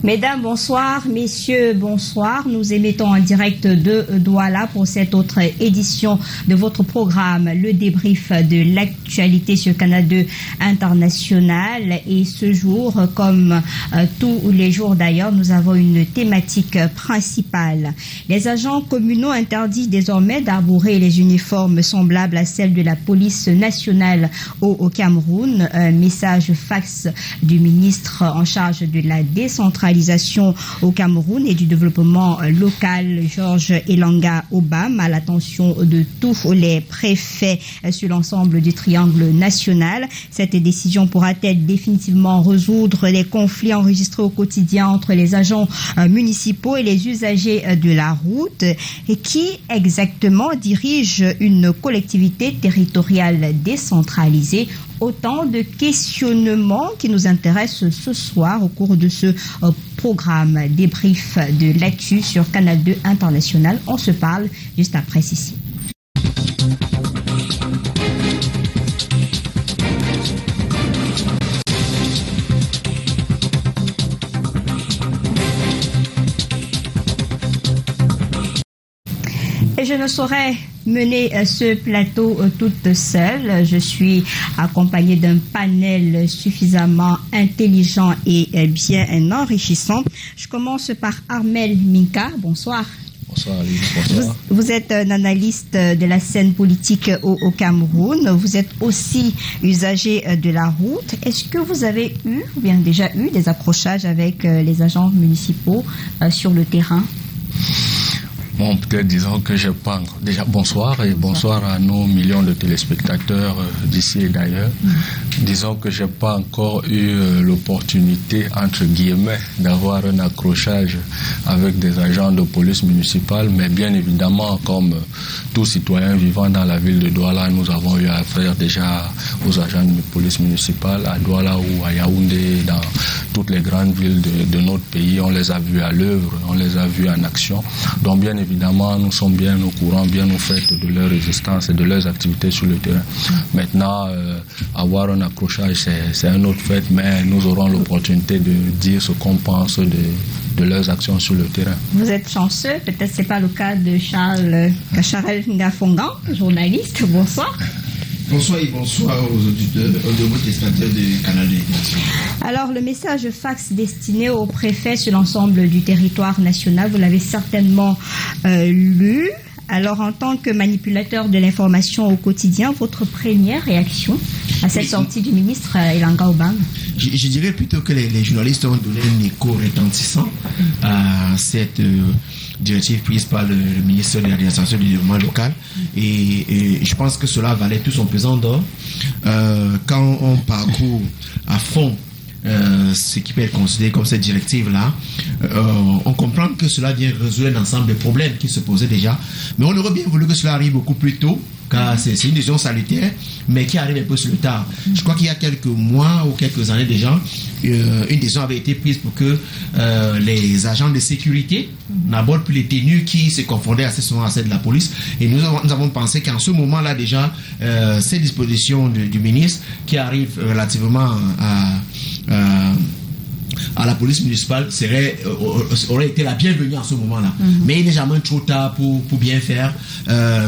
Mesdames, bonsoir. Messieurs, bonsoir. Nous émettons en direct de Douala pour cette autre édition de votre programme, le débrief de l'actualité sur Canal 2 International. Et ce jour, comme tous les jours d'ailleurs, nous avons une thématique principale. Les agents communaux interdisent désormais d'arborer les uniformes semblables à celles de la police nationale au Cameroun. Un message fax du ministre en charge de la décentralisation au Cameroun et du développement local, Georges Elanga Obam, à l'attention de tous les préfets sur l'ensemble du triangle national. Cette décision pourra-t-elle définitivement résoudre les conflits enregistrés au quotidien entre les agents municipaux et les usagers de la route? Et qui exactement dirige une collectivité territoriale décentralisée? Autant de questionnements qui nous intéressent ce soir au cours de ce programme débrief de l'actu sur Canal 2 International. On se parle juste après ceci. Et je ne saurais mener ce plateau toute seule. Je suis accompagnée d'un panel suffisamment intelligent et bien enrichissant. Je commence par Armel Minka. Bonsoir. Bonsoir Alice, bonsoir. Vous êtes un analyste de la scène politique au Cameroun. Vous êtes aussi usager de la route. Est-ce que vous avez eu, ou bien déjà eu, des accrochages avec les agents municipaux sur le terrain? Bon, peut-être disons que j'ai pas encore. Déjà, bonsoir et bonsoir à nos millions de téléspectateurs d'ici et d'ailleurs. Disons que j'ai pas encore eu l'opportunité, entre guillemets, d'avoir un accrochage avec des agents de police municipale, mais bien évidemment, comme tout citoyen vivant dans la ville de Douala, nous avons eu affaire déjà aux agents de police municipale à Douala ou à Yaoundé, dans toutes les grandes villes de notre pays. On les a vus à l'œuvre, on les a vus en action. Donc, bien évidemment, nous sommes bien au courant, bien au fait de leur résistance et de leurs activités sur le terrain. Maintenant, avoir un accrochage, c'est un autre fait, mais nous aurons l'opportunité de dire ce qu'on pense de leurs actions sur le terrain. Vous êtes chanceux, peut-être c'est pas le cas de Charles Kacharel Ngafongan, journaliste. Bonsoir. Bonsoir et bonsoir aux auditeurs, aux téléspectateurs de Canal 2. Alors, le message fax destiné aux préfets sur l'ensemble du territoire national, vous l'avez certainement lu. Alors, en tant que manipulateur de l'information au quotidien, votre première réaction à cette sortie du ministre Elanga Obam? Je dirais plutôt que les journalistes ont donné un écho retentissant à cette directive prise par le ministre de l'administration du développement local et je pense que cela valait tout son pesant d'or. Quand on parcourt à fond ce qui peut être considéré comme cette directive-là, on comprend que cela vient résoudre un ensemble de problèmes qui se posaient déjà, mais on aurait bien voulu que cela arrive beaucoup plus tôt, car c'est une décision salutaire, mais qui arrive un peu sur le tard. Je crois qu'il y a quelques mois ou quelques années déjà, une décision avait été prise pour que les agents de sécurité n'abordent plus les tenues qui se confondaient assez souvent à celles de la police. Et nous avons pensé qu'en ce moment-là déjà, ces dispositions du ministre qui arrivent relativement à la police municipale aurait été la bienvenue en ce moment-là. Mais il n'est jamais trop tard pour bien faire.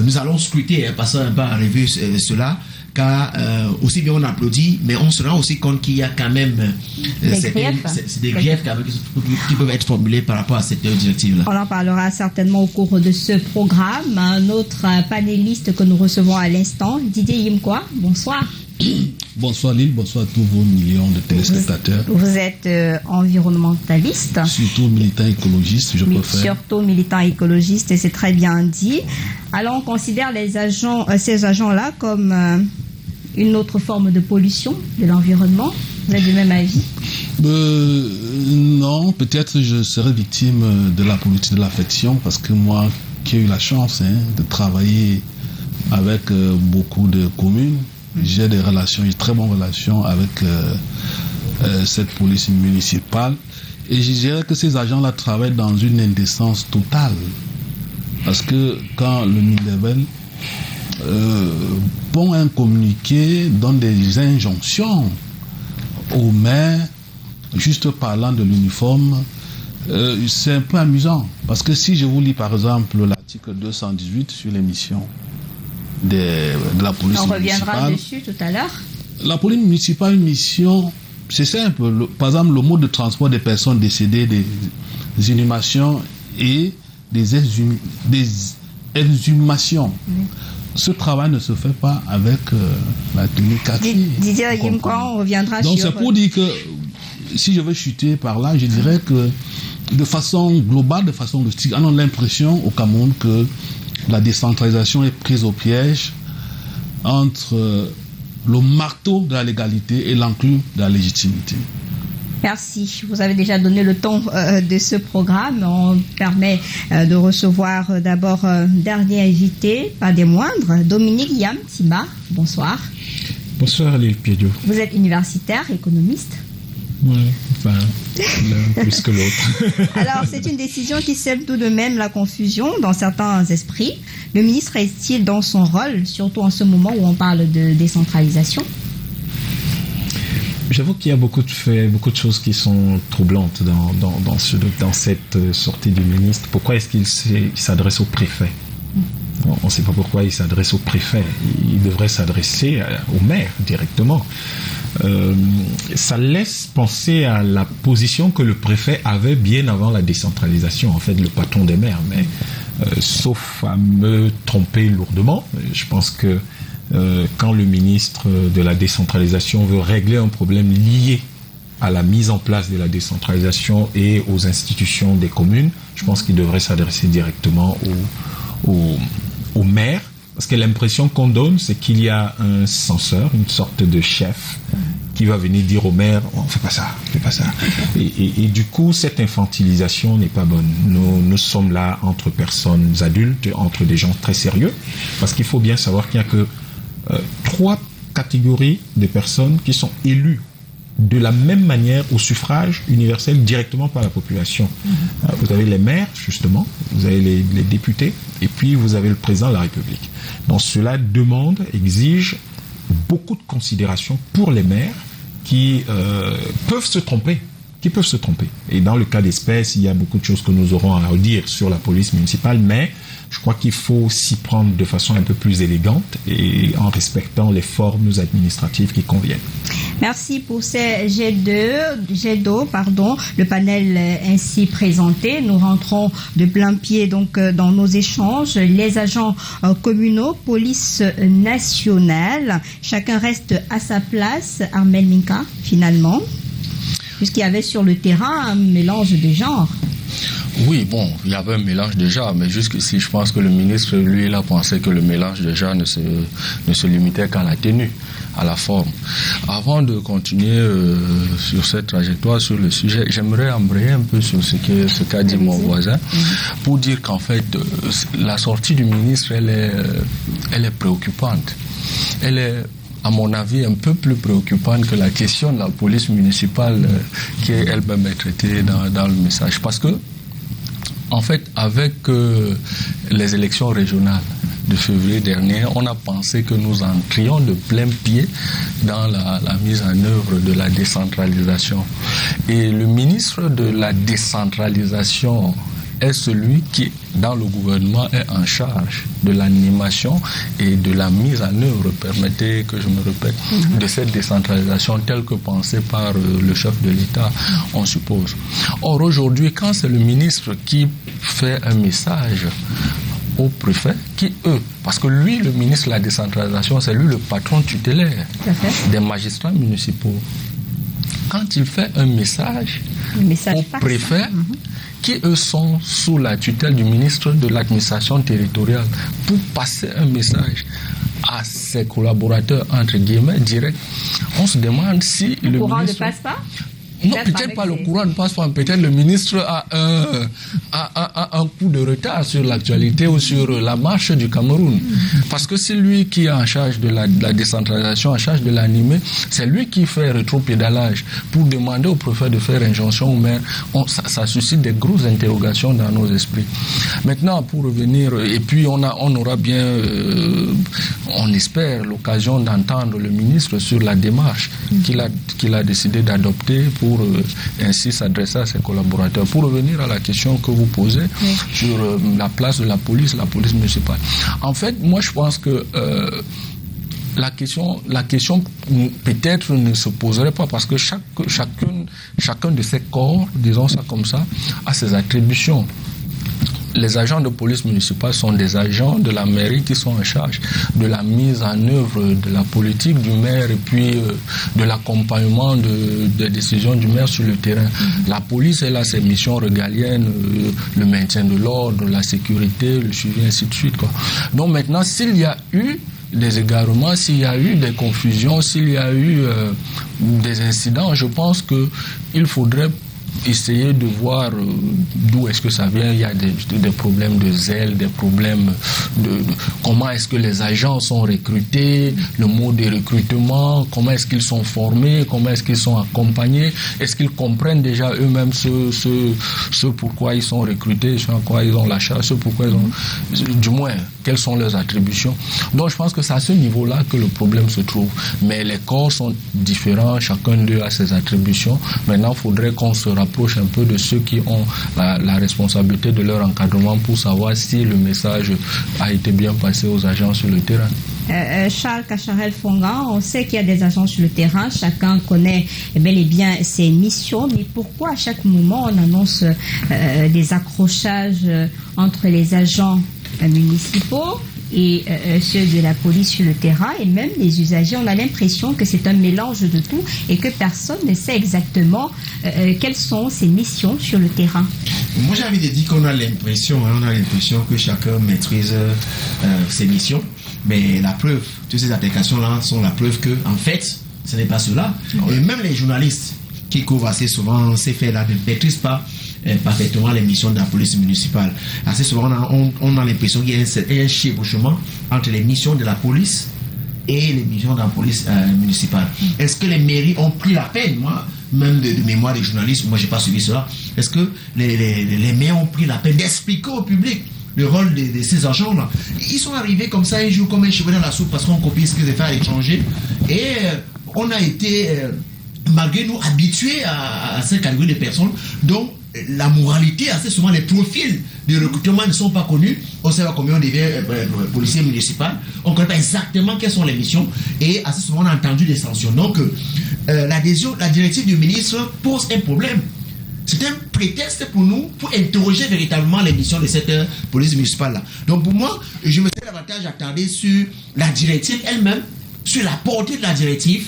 Nous allons scruter, passer un peu à revue cela, car aussi bien on applaudit, mais on se rend aussi compte qu'il y a quand même des griefs qui peuvent être formulés par rapport à cette directive-là. On en parlera certainement au cours de ce programme. Un autre panéliste que nous recevons à l'instant, Didier Yimkwa, bonsoir. Bonsoir Lille, bonsoir à tous vos millions de téléspectateurs. Vous êtes environnementaliste. Surtout militant écologiste, je préfère. Surtout militant écologiste, et c'est très bien dit. Alors on considère ces agents-là comme une autre forme de pollution de l'environnement. Vous avez du même avis? Non, peut-être je serais victime de la politique de l'affection, parce que moi qui ai eu la chance de travailler avec beaucoup de communes, j'ai des relations, j'ai très bonnes relations avec cette police municipale. Et je dirais que ces agents-là travaillent dans une indécence totale. Parce que quand le mid-level pond un communiqué, donne des injonctions aux maires, juste parlant de l'uniforme, c'est un peu amusant. Parce que si je vous lis par exemple l'article 218 sur les missions de la police municipale. On reviendra dessus tout à l'heure. La police municipale, une mission, c'est simple. Par exemple, le mode de transport des personnes décédées, des inhumations et des exhumations. Ce travail ne se fait pas avec la tenue 4. Didier Yimkwa, on reviendra donc sur... c'est pour dire que si je veux chuter par là, je dirais que de façon globale, de façon holistique, on a l'impression au Cameroun que la décentralisation est prise au piège entre le marteau de la légalité et l'enclume de la légitimité. Merci. Vous avez déjà donné le ton de ce programme. On permet de recevoir d'abord dernier invité, pas des moindres, Dominique Yam Timba. Bonsoir. Bonsoir, Lille Piedio. Vous êtes universitaire, économiste. Oui, enfin, l'un plus que l'autre. Alors, c'est une décision qui sème tout de même la confusion dans certains esprits. Le ministre est-il dans son rôle, surtout en ce moment où on parle de décentralisation? J'avoue qu'il y a beaucoup de choses qui sont troublantes dans cette sortie du ministre. Pourquoi est-ce qu'il s'adresse au préfet? On ne sait pas pourquoi il s'adresse au préfet. Il devrait s'adresser au maire directement. Ça laisse penser à la position que le préfet avait bien avant la décentralisation, en fait, le patron des maires. Mais sauf à me tromper lourdement, je pense que quand le ministre de la décentralisation veut régler un problème lié à la mise en place de la décentralisation et aux institutions des communes, je pense qu'il devrait s'adresser directement au maire, parce que l'impression qu'on donne, c'est qu'il y a un censeur, une sorte de chef, qui va venir dire au maire, on ne fait pas ça, fais pas ça. Et du coup, cette infantilisation n'est pas bonne. Nous sommes là entre personnes adultes, entre des gens très sérieux, parce qu'il faut bien savoir qu'il n'y a que 3 catégories de personnes qui sont élues de la même manière au suffrage universel directement par la population. Vous avez les maires, justement, vous avez les députés, et puis vous avez le président de la République. Donc cela exige beaucoup de considération pour les maires qui peuvent se tromper. Et dans le cas d'espèce, il y a beaucoup de choses que nous aurons à dire sur la police municipale, mais je crois qu'il faut s'y prendre de façon un peu plus élégante et en respectant les formes administratives qui conviennent. Merci pour ces jets d'eau, le panel ainsi présenté. Nous rentrons de plein pied donc dans nos échanges. Les agents communaux, police nationale, chacun reste à sa place. Armel Minka, finalement, puisqu'il y avait sur le terrain un mélange de genres. Oui, bon, il y avait un mélange de genres, mais jusqu'ici, je pense que le ministre, lui, il a pensé que le mélange de genres ne se limitait qu'à la tenue, à la forme. Avant de continuer sur cette trajectoire, sur le sujet, j'aimerais embrayer un peu sur ce qu'a dit mon voisin, pour dire qu'en fait, la sortie du ministre, elle est préoccupante. Elle est, à mon avis, un peu plus préoccupante que la question de la police municipale qui est elle-même traitée dans le message. Parce que, en fait, avec les élections régionales de février dernier, on a pensé que nous entrions de plein pied dans la mise en œuvre de la décentralisation. Et le ministre de la décentralisation est celui qui, dans le gouvernement, est en charge de l'animation et de la mise en œuvre, permettez que je me répète, de cette décentralisation telle que pensée par le chef de l'État, on suppose. Or, aujourd'hui, quand c'est le ministre qui fait un message au préfet, parce que lui, le ministre de la décentralisation, c'est lui le patron tutélaire des magistrats municipaux. Quand il fait un message au préfet, qui eux sont sous la tutelle du ministre de l'administration territoriale, pour passer un message à ses collaborateurs, entre guillemets, directs, on se demande si le courant ministre... ne passe pas? Non, peut-être pas le courant ne passe pas, peut-être le ministre a un coup de retard sur l'actualité ou sur la marche du Cameroun. Parce que c'est lui qui est en charge de la décentralisation, en charge de l'animer, c'est lui qui fait rétropédalage pour demander au préfet de faire injonction au maire. Ça suscite des grosses interrogations dans nos esprits. Maintenant, pour revenir, et puis on aura bien, on espère, l'occasion d'entendre le ministre sur la démarche qu'il a décidé d'adopter pour pour ainsi s'adresser à ses collaborateurs. Pour revenir à la question que vous posez sur la place de la police municipale. En fait, moi je pense que la question peut-être ne se poserait pas parce que chacun de ces corps, disons ça comme ça, a ses attributions. Les agents de police municipale sont des agents de la mairie qui sont en charge de la mise en œuvre de la politique du maire et puis de l'accompagnement des décisions du maire sur le terrain. La police, elle a ses missions régaliennes, le maintien de l'ordre, la sécurité, le suivi, ainsi de suite, quoi. Donc maintenant, s'il y a eu des égarements, s'il y a eu des confusions, s'il y a eu des incidents, je pense qu'il faudrait essayer de voir d'où est-ce que ça vient. Il y a des problèmes de zèle, des problèmes de comment est-ce que les agents sont recrutés, le mode de recrutement, comment est-ce qu'ils sont formés, comment est-ce qu'ils sont accompagnés, est-ce qu'ils comprennent déjà eux-mêmes ce pourquoi ils sont recrutés, ce pourquoi ils ont la charge, ce pourquoi ils ont, du moins, quelles sont leurs attributions. Donc je pense que c'est à ce niveau-là que le problème se trouve. Mais les corps sont différents, chacun d'eux a ses attributions. Maintenant, il faudrait qu'on se rapproche un peu de ceux qui ont la responsabilité de leur encadrement pour savoir si le message a été bien passé aux agents sur le terrain. Charles Cacharel-Fongan, on sait qu'il y a des agents sur le terrain, chacun connaît bel et bien ses missions, mais pourquoi à chaque moment on annonce des accrochages entre les agents municipaux et ceux de la police sur le terrain et même les usagers? On a l'impression que c'est un mélange de tout et que personne ne sait exactement quelles sont ses missions sur le terrain. Moi j'ai envie de dire qu'on a l'impression que chacun maîtrise ses missions, mais la preuve, toutes ces applications-là sont la preuve que en fait ce n'est pas cela. Et même les journalistes qui couvrent assez souvent ces faits-là ne maîtrisent pas parfaitement les missions de la police municipale. Assez souvent, on a l'impression qu'il y a un chevauchement entre les missions de la police et les missions de la police municipale. Est-ce que les mairies ont pris la peine, moi, même de mémoire des journalistes, moi, je n'ai pas suivi cela, est-ce que les maires ont pris la peine d'expliquer au public le rôle de ces agents-là? Ils sont arrivés comme ça un jour, comme un cheveu dans la soupe, parce qu'on copie ce qu'ils ont fait à l'étranger, et on a été, malgré nous, habitués à cette catégorie de personnes, dont la moralité, assez souvent les profils de recrutement ne sont pas connus. On ne sait pas combien on devient policier municipal. On ne connaît pas exactement quelles sont les missions. Et assez souvent on a entendu des sanctions. Donc la directive du ministre pose un problème. C'est un prétexte pour nous pour interroger véritablement les missions de cette police municipale-là. Donc pour moi, je me suis davantage attardé sur la directive elle-même, sur la portée de la directive.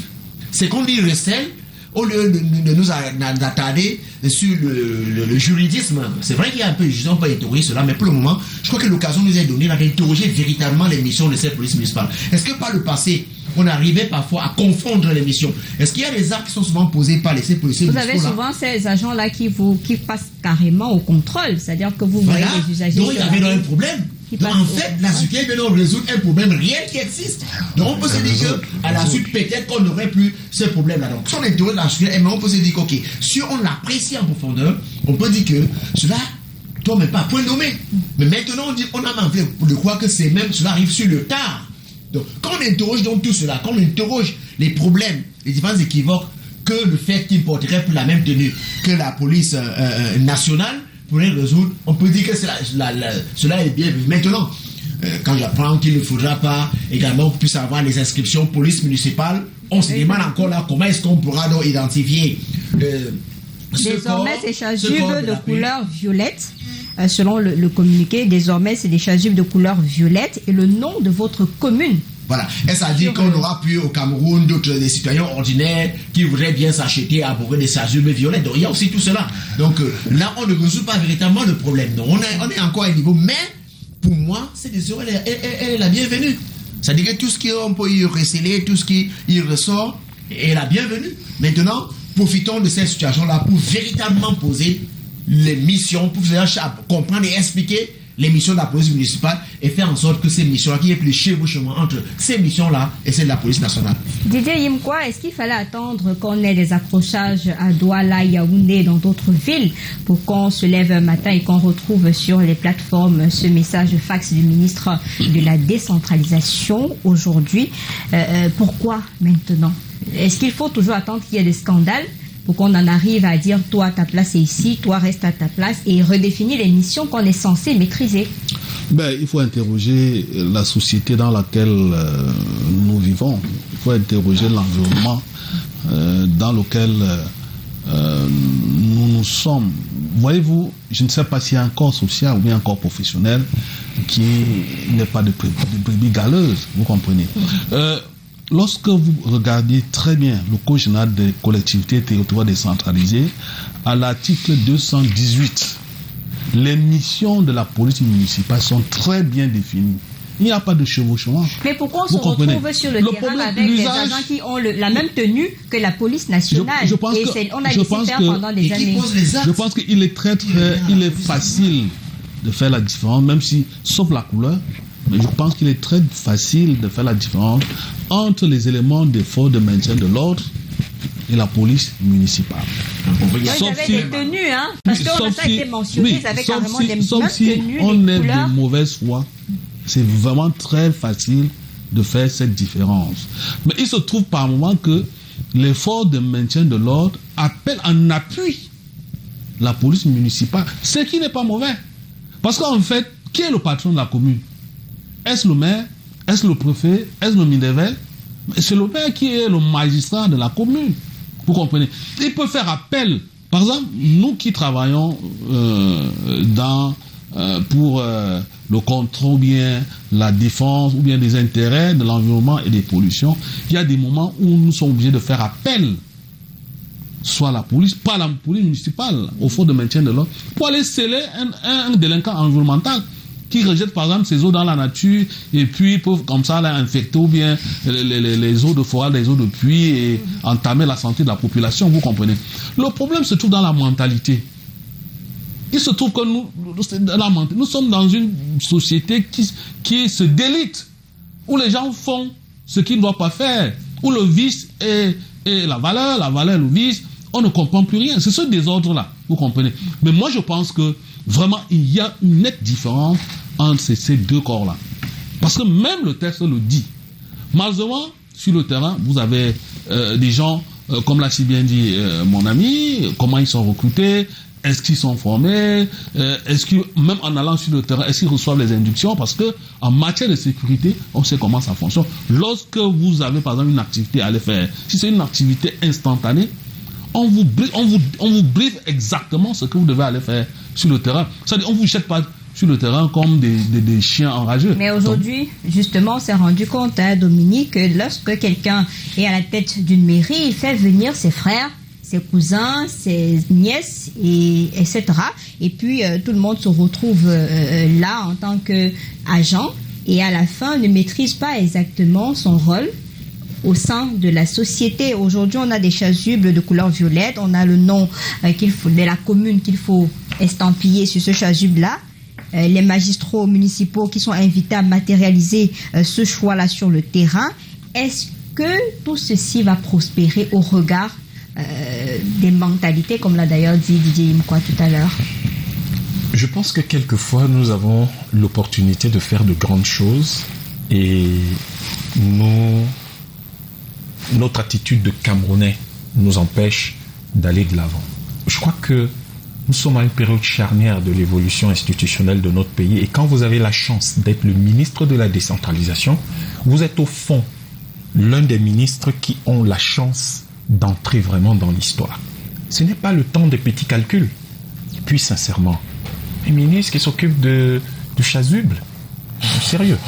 C'est qu'on y recèle au lieu de nous attarder sur le juridisme. C'est vrai qu'il y a un peu, on peut interroger cela, mais pour le moment, je crois que l'occasion nous est donnée d'interroger véritablement les missions de cette police municipale. Est-ce que par le passé, on arrivait parfois à confondre les missions? Est-ce qu'il y a des actes qui sont souvent posés par ces policiers municipaux? Vous avez souvent ces agents-là qui passent carrément au contrôle, c'est-à-dire que vous voyez les usagers. Donc il y avait un problème. Donc, en fait, la circulaire vient de résoudre un problème réel qui existe. Donc on peut se dire qu'à la suite, peut-être qu'on n'aurait plus ce problème-là. Donc si on interroge la circulaire, on peut se dire que si on l'apprécie en profondeur, on peut dire que cela ne tombe même pas à point nommé. Mais maintenant, on a envie de croire que c'est même cela arrive sur le tard. Donc quand on interroge donc tout cela, quand on interroge les problèmes, les différents équivoques, que le fait qu'il porterait plus la même tenue que la police nationale pourrait résoudre, on peut dire que cela est bien vu. Maintenant, quand j'apprends qu'il ne faudra pas également qu'on puisse avoir les inscriptions police municipale, on se demande encore là comment est-ce qu'on pourra donc identifier désormais c'est chasuble de couleur violette. Selon le communiqué, désormais c'est des chasubles de couleur violette et le nom de votre commune. Voilà. Est-ce à dire qu'on n'aura plus au Cameroun d'autres des citoyens ordinaires qui voudraient bien s'acheter à avoir des chasubles violettes? Donc il y a aussi tout cela. Donc là, on ne résout pas véritablement le problème. Donc on est encore à un niveau. Mais pour moi, cette décision, elle est la bienvenue. C'est-à-dire que tout ce qu'on peut y recéler, tout ce qui y ressort, est la bienvenue. Maintenant, profitons de cette situation-là pour véritablement poser les missions, pour comprendre et expliquer les missions de la police municipale et faire en sorte que ces missions-là, qu'il y ait plus de chevauchement entre ces missions-là et celles de la police nationale. Didier Yimkwa, est-ce qu'il fallait attendre qu'on ait des accrochages à Douala, Yaoundé et dans d'autres villes pour qu'on se lève un matin et qu'on retrouve sur les plateformes ce message fax du ministre de la décentralisation aujourd'hui? Pourquoi maintenant? Est-ce qu'il faut toujours attendre qu'il y ait des scandales pour qu'on en arrive à dire toi ta place est ici, toi reste à ta place et redéfinir les missions qu'on est censé maîtriser? Il faut interroger la société dans laquelle nous vivons. Il faut interroger l'environnement dans lequel nous sommes. Voyez-vous, je ne sais pas s'il y a un corps social ou bien un corps professionnel qui n'est pas de brebis galeuses, vous comprenez. Lorsque vous regardez très bien le Code général des collectivités territoriales décentralisées, à l'article 218, les missions de la police municipale sont très bien définies. Il n'y a pas de chevauchement. Mais pourquoi on se retrouve sur le terrain avec des agents qui ont la même tenue que la police nationale? On a laissé faire pendant des années. Je pense qu'il est il est facile de faire la différence, même si, sauf la couleur, mais je pense qu'il est très facile de faire la différence entre les éléments des forces de maintien de l'ordre et la police municipale. Ils avaient des tenues, hein, parce qu'on a été mentionné, ils avaient carrément des mêmes tenues, on des est couleurs. de mauvaise foi. C'est vraiment très facile de faire cette différence. Mais il se trouve par moment que les forces de maintien de l'ordre appellent en appui la police municipale, ce qui n'est pas mauvais. Parce qu'en fait, qui est le patron de la commune? Est-ce le maire? Est-ce le préfet? Est-ce le Minevel? C'est le maire qui est le magistrat de la commune. Vous comprenez? Il peut faire appel. Par exemple, nous qui travaillons pour le contrôle ou bien la défense ou bien des intérêts de l'environnement et des pollutions, il y a des moments où nous sommes obligés de faire appel soit la police, pas la police municipale, au fond de maintien de l'ordre, pour aller sceller un délinquant environnemental qui rejette par exemple ses eaux dans la nature et puis peuvent comme ça là, infecter ou bien les eaux de forêt, les eaux de pluie et entamer la santé de la population, vous comprenez. Le problème se trouve dans la mentalité. Il se trouve que nous sommes dans une société qui se délite, où les gens font ce qu'ils ne doivent pas faire, où le vice est la valeur le vice, on ne comprend plus rien. C'est ce désordre-là, vous comprenez. Mais moi, je pense que vraiment, il y a une nette différence entre ces deux corps-là. Parce que même le texte le dit. Malheureusement, sur le terrain, vous avez des gens, comme l'a si bien dit mon ami, comment ils sont recrutés, est-ce qu'ils sont formés, est-ce que même en allant sur le terrain, est-ce qu'ils reçoivent les inductions? Parce que en matière de sécurité, on sait comment ça fonctionne. Lorsque vous avez par exemple une activité à aller faire, si c'est une activité instantanée, on vous briefe exactement ce que vous devez aller faire sur le terrain. C'est-à-dire, on ne vous jette pas sur le terrain comme des chiens enragés. Mais aujourd'hui, justement, on s'est rendu compte, Dominique, que lorsque quelqu'un est à la tête d'une mairie, il fait venir ses frères, ses cousins, ses nièces, etc. Et puis, tout le monde se retrouve là en tant qu'agent et à la fin ne maîtrise pas exactement son rôle au sein de la société. Aujourd'hui, on a des chasubles de couleur violette, on a le nom de la commune qu'il faut estampiller sur ce chasuble-là. Les magistrats municipaux qui sont invités à matérialiser ce choix-là sur le terrain. Est-ce que tout ceci va prospérer au regard des mentalités, comme l'a d'ailleurs dit Didier Imkwa tout à l'heure? Je pense que quelquefois, nous avons l'opportunité de faire de grandes choses et notre attitude de Camerounais nous empêche d'aller de l'avant. Je crois que nous sommes à une période charnière de l'évolution institutionnelle de notre pays et quand vous avez la chance d'être le ministre de la décentralisation, vous êtes au fond l'un des ministres qui ont la chance d'entrer vraiment dans l'histoire. Ce n'est pas le temps des petits calculs. Et puis sincèrement, les ministres qui s'occupent du chasuble, sérieux,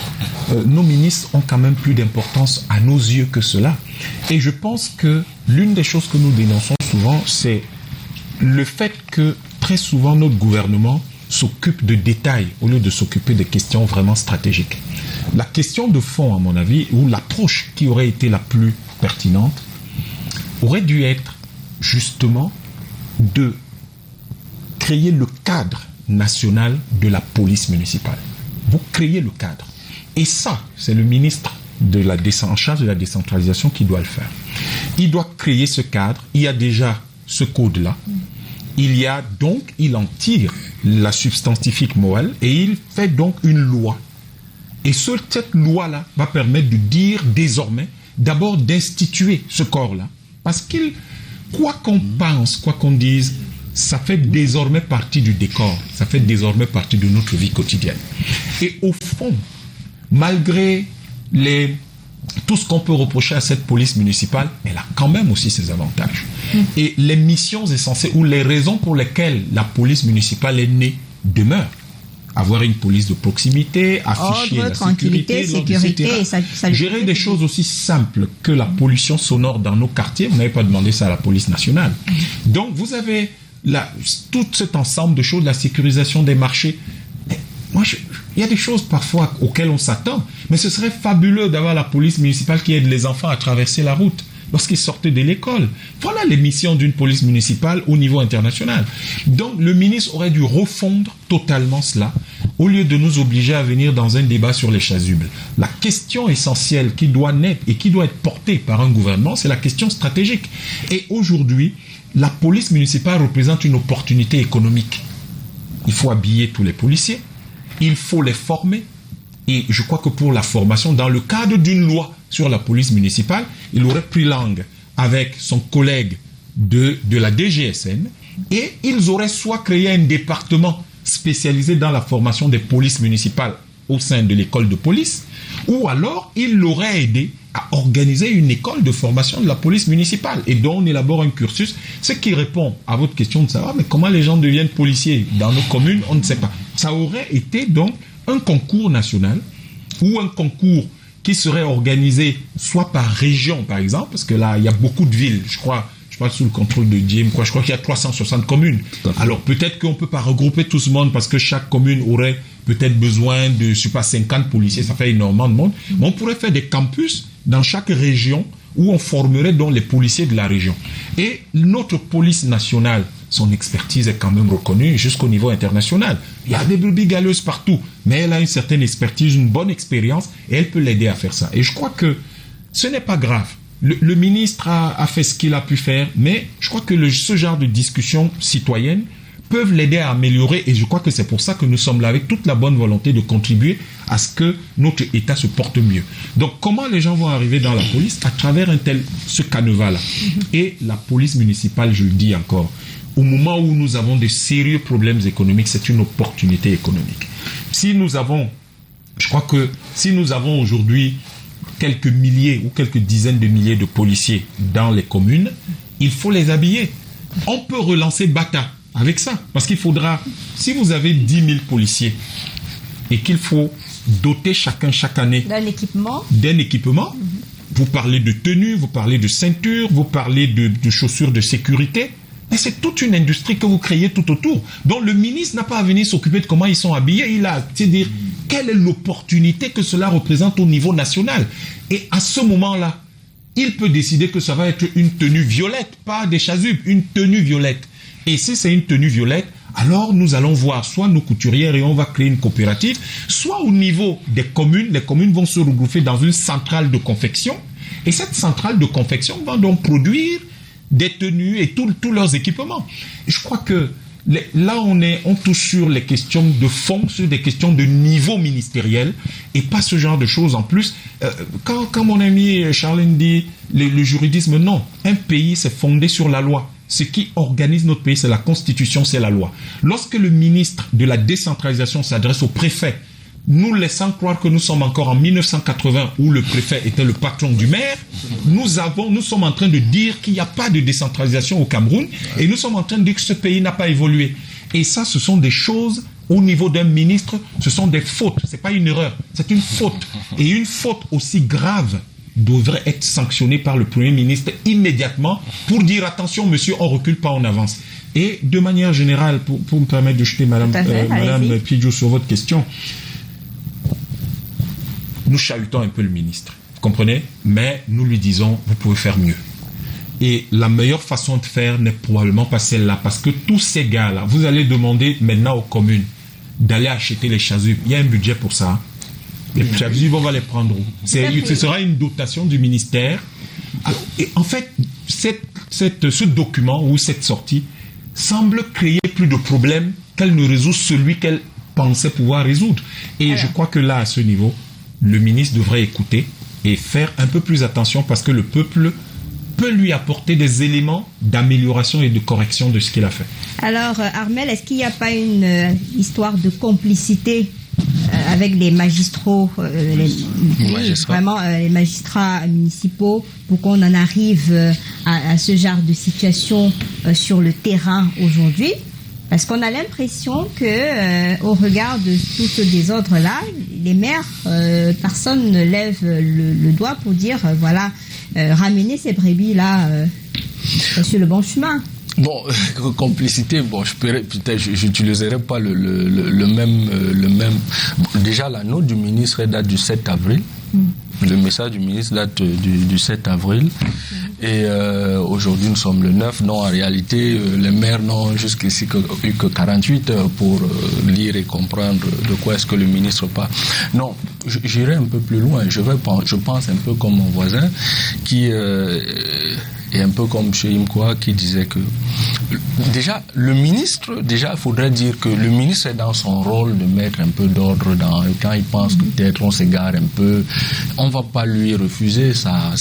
nos ministres ont quand même plus d'importance à nos yeux que cela. Et je pense que l'une des choses que nous dénonçons souvent, c'est le fait que très souvent notre gouvernement s'occupe de détails au lieu de s'occuper des questions vraiment stratégiques. La question de fond, à mon avis, ou l'approche qui aurait été la plus pertinente, aurait dû être justement de créer le cadre national de la police municipale. Vous créez le cadre. Et ça, c'est le ministre en charge de la décentralisation qui doit le faire. Il doit créer ce cadre. Il y a déjà ce code-là. Il en tire la substantifique morale et il fait donc une loi. Et cette loi-là va permettre de dire désormais, d'abord d'instituer ce corps-là. Parce qu'il quoi qu'on pense, quoi qu'on dise, ça fait désormais partie du décor, ça fait désormais partie de notre vie quotidienne. Et au fond, malgré tout ce qu'on peut reprocher à cette police municipale, elle a quand même aussi ses avantages. Et les missions essentielles ou les raisons pour lesquelles la police municipale est née demeurent. Avoir une police de proximité, afficher ordre, la sécurité, sécurité, gérer des choses aussi simples que la pollution sonore dans nos quartiers. Vous n'avez pas demandé ça à la police nationale. Donc vous avez tout cet ensemble de choses, la sécurisation des marchés. Il y a des choses parfois auxquelles on s'attend, mais ce serait fabuleux d'avoir la police municipale qui aide les enfants à traverser la route lorsqu'ils sortent de l'école. Voilà les missions d'une police municipale au niveau international. Donc le ministre aurait dû refondre totalement cela, au lieu de nous obliger à venir dans un débat sur les chasubles. La question essentielle qui doit naître et qui doit être portée par un gouvernement, c'est la question stratégique. Et aujourd'hui, la police municipale représente une opportunité économique. Il faut habiller tous les policiers, il faut les former, et je crois que pour la formation, dans le cadre d'une loi sur la police municipale, il aurait pris langue avec son collègue de la DGSN, et ils auraient soit créé un département spécialisé dans la formation des polices municipales au sein de l'école de police, ou alors ils l'auraient aidé à organiser une école de formation de la police municipale, et dont on élabore un cursus, ce qui répond à votre question de savoir mais comment les gens deviennent policiers dans nos communes, on ne sait pas. Ça aurait été donc un concours national ou un concours qui serait organisé soit par région par exemple, parce que là il y a beaucoup de villes, je crois sous le contrôle de Diem, je crois qu'il y a 360 communes. Alors peut-être qu'on ne peut pas regrouper tout ce monde parce que chaque commune aurait peut-être besoin de, 50 policiers, ça fait énormément de monde. Mais on pourrait faire des campus dans chaque région où on formerait donc les policiers de la région. Et notre police nationale, son expertise est quand même reconnue jusqu'au niveau international. Il y a des brebis galeuses partout, mais elle a une certaine expertise, une bonne expérience, et elle peut l'aider à faire ça. Et je crois que ce n'est pas grave. Le ministre a fait ce qu'il a pu faire, mais je crois que ce genre de discussions citoyennes peuvent l'aider à améliorer, et je crois que c'est pour ça que nous sommes là avec toute la bonne volonté de contribuer à ce que notre État se porte mieux. Donc comment les gens vont arriver dans la police? À travers ce canevas-là. Et la police municipale, je le dis encore, au moment où nous avons de sérieux problèmes économiques, c'est une opportunité économique. Je crois que si nous avons aujourd'hui quelques milliers ou quelques dizaines de milliers de policiers dans les communes, il faut les habiller. On peut relancer Bata avec ça, parce qu'il faudra, si vous avez 10 000 policiers et qu'il faut doter chacun chaque année d'un équipement, vous parlez de tenue, vous parlez de ceinture, vous parlez de chaussures de sécurité, mais c'est toute une industrie que vous créez tout autour. Donc le ministre n'a pas à venir s'occuper de comment ils sont habillés, il a, c'est-à-dire quelle est l'opportunité que cela représente au niveau national. Et à ce moment-là, il peut décider que ça va être une tenue violette, pas des chasubles, une tenue violette. Et si c'est une tenue violette, alors nous allons voir soit nos couturières et on va créer une coopérative, soit au niveau des communes, les communes vont se regrouper dans une centrale de confection, et cette centrale de confection va donc produire des tenues et tous leurs équipements. Je crois que là, on touche sur les questions de fond, sur des questions de niveau ministériel, et pas ce genre de choses en plus. Quand mon ami Charlène dit le juridisme, non. Un pays, c'est fondé sur la loi. Ce qui organise notre pays, c'est la Constitution, c'est la loi. Lorsque le ministre de la décentralisation s'adresse au préfet, nous laissant croire que nous sommes encore en 1980 où le préfet était le patron du maire, nous sommes en train de dire qu'il n'y a pas de décentralisation au Cameroun, et nous sommes en train de dire que ce pays n'a pas évolué. Et ça, ce sont des choses, au niveau d'un ministre, ce sont des fautes. C'est pas une erreur, c'est une faute. Et une faute aussi grave devrait être sanctionnée par le Premier ministre immédiatement pour dire attention monsieur, on recule pas, on avance. Et de manière générale, pour me permettre de jeter Madame Pidjo sur votre question, nous chahutons un peu le ministre, vous comprenez? Mais nous lui disons, vous pouvez faire mieux. Et la meilleure façon de faire n'est probablement pas celle-là, parce que tous ces gars-là, vous allez demander maintenant aux communes d'aller acheter les chasubles. Il y a un budget pour ça. Les chasubles, on va les prendre où? Ce sera une dotation du ministère. Alors, et en fait, ce document ou cette sortie semble créer plus de problèmes qu'elle ne résout celui qu'elle pensait pouvoir résoudre. Et je crois que là, à ce niveau, le ministre devrait écouter et faire un peu plus attention, parce que le peuple peut lui apporter des éléments d'amélioration et de correction de ce qu'il a fait. Alors, Armel, est-ce qu'il n'y a pas une histoire de complicité avec les magistrats, les magistrats municipaux, pour qu'on en arrive à ce genre de situation sur le terrain aujourd'hui? Parce qu'on a l'impression que, au regard de tout ce désordre-là, les maires, personne ne lève le doigt pour dire, ramener ces brebis-là sur le bon chemin. Bon, complicité, peut-être j'utiliserai pas le même. Déjà, la note du ministre date du 7 avril. Le message du ministre date du 7 avril. Et aujourd'hui, nous sommes le 9. Non, en réalité, les maires n'ont jusqu'ici eu que 48 heures pour lire et comprendre de quoi est-ce que le ministre parle. Non, j'irai un peu plus loin. Je pense un peu comme mon voisin qui... Et un peu comme M. Imkoa qui disait que déjà, il faudrait dire que le ministre est dans son rôle de mettre un peu d'ordre quand il pense que peut-être on s'égare un peu, on va pas lui refuser, ça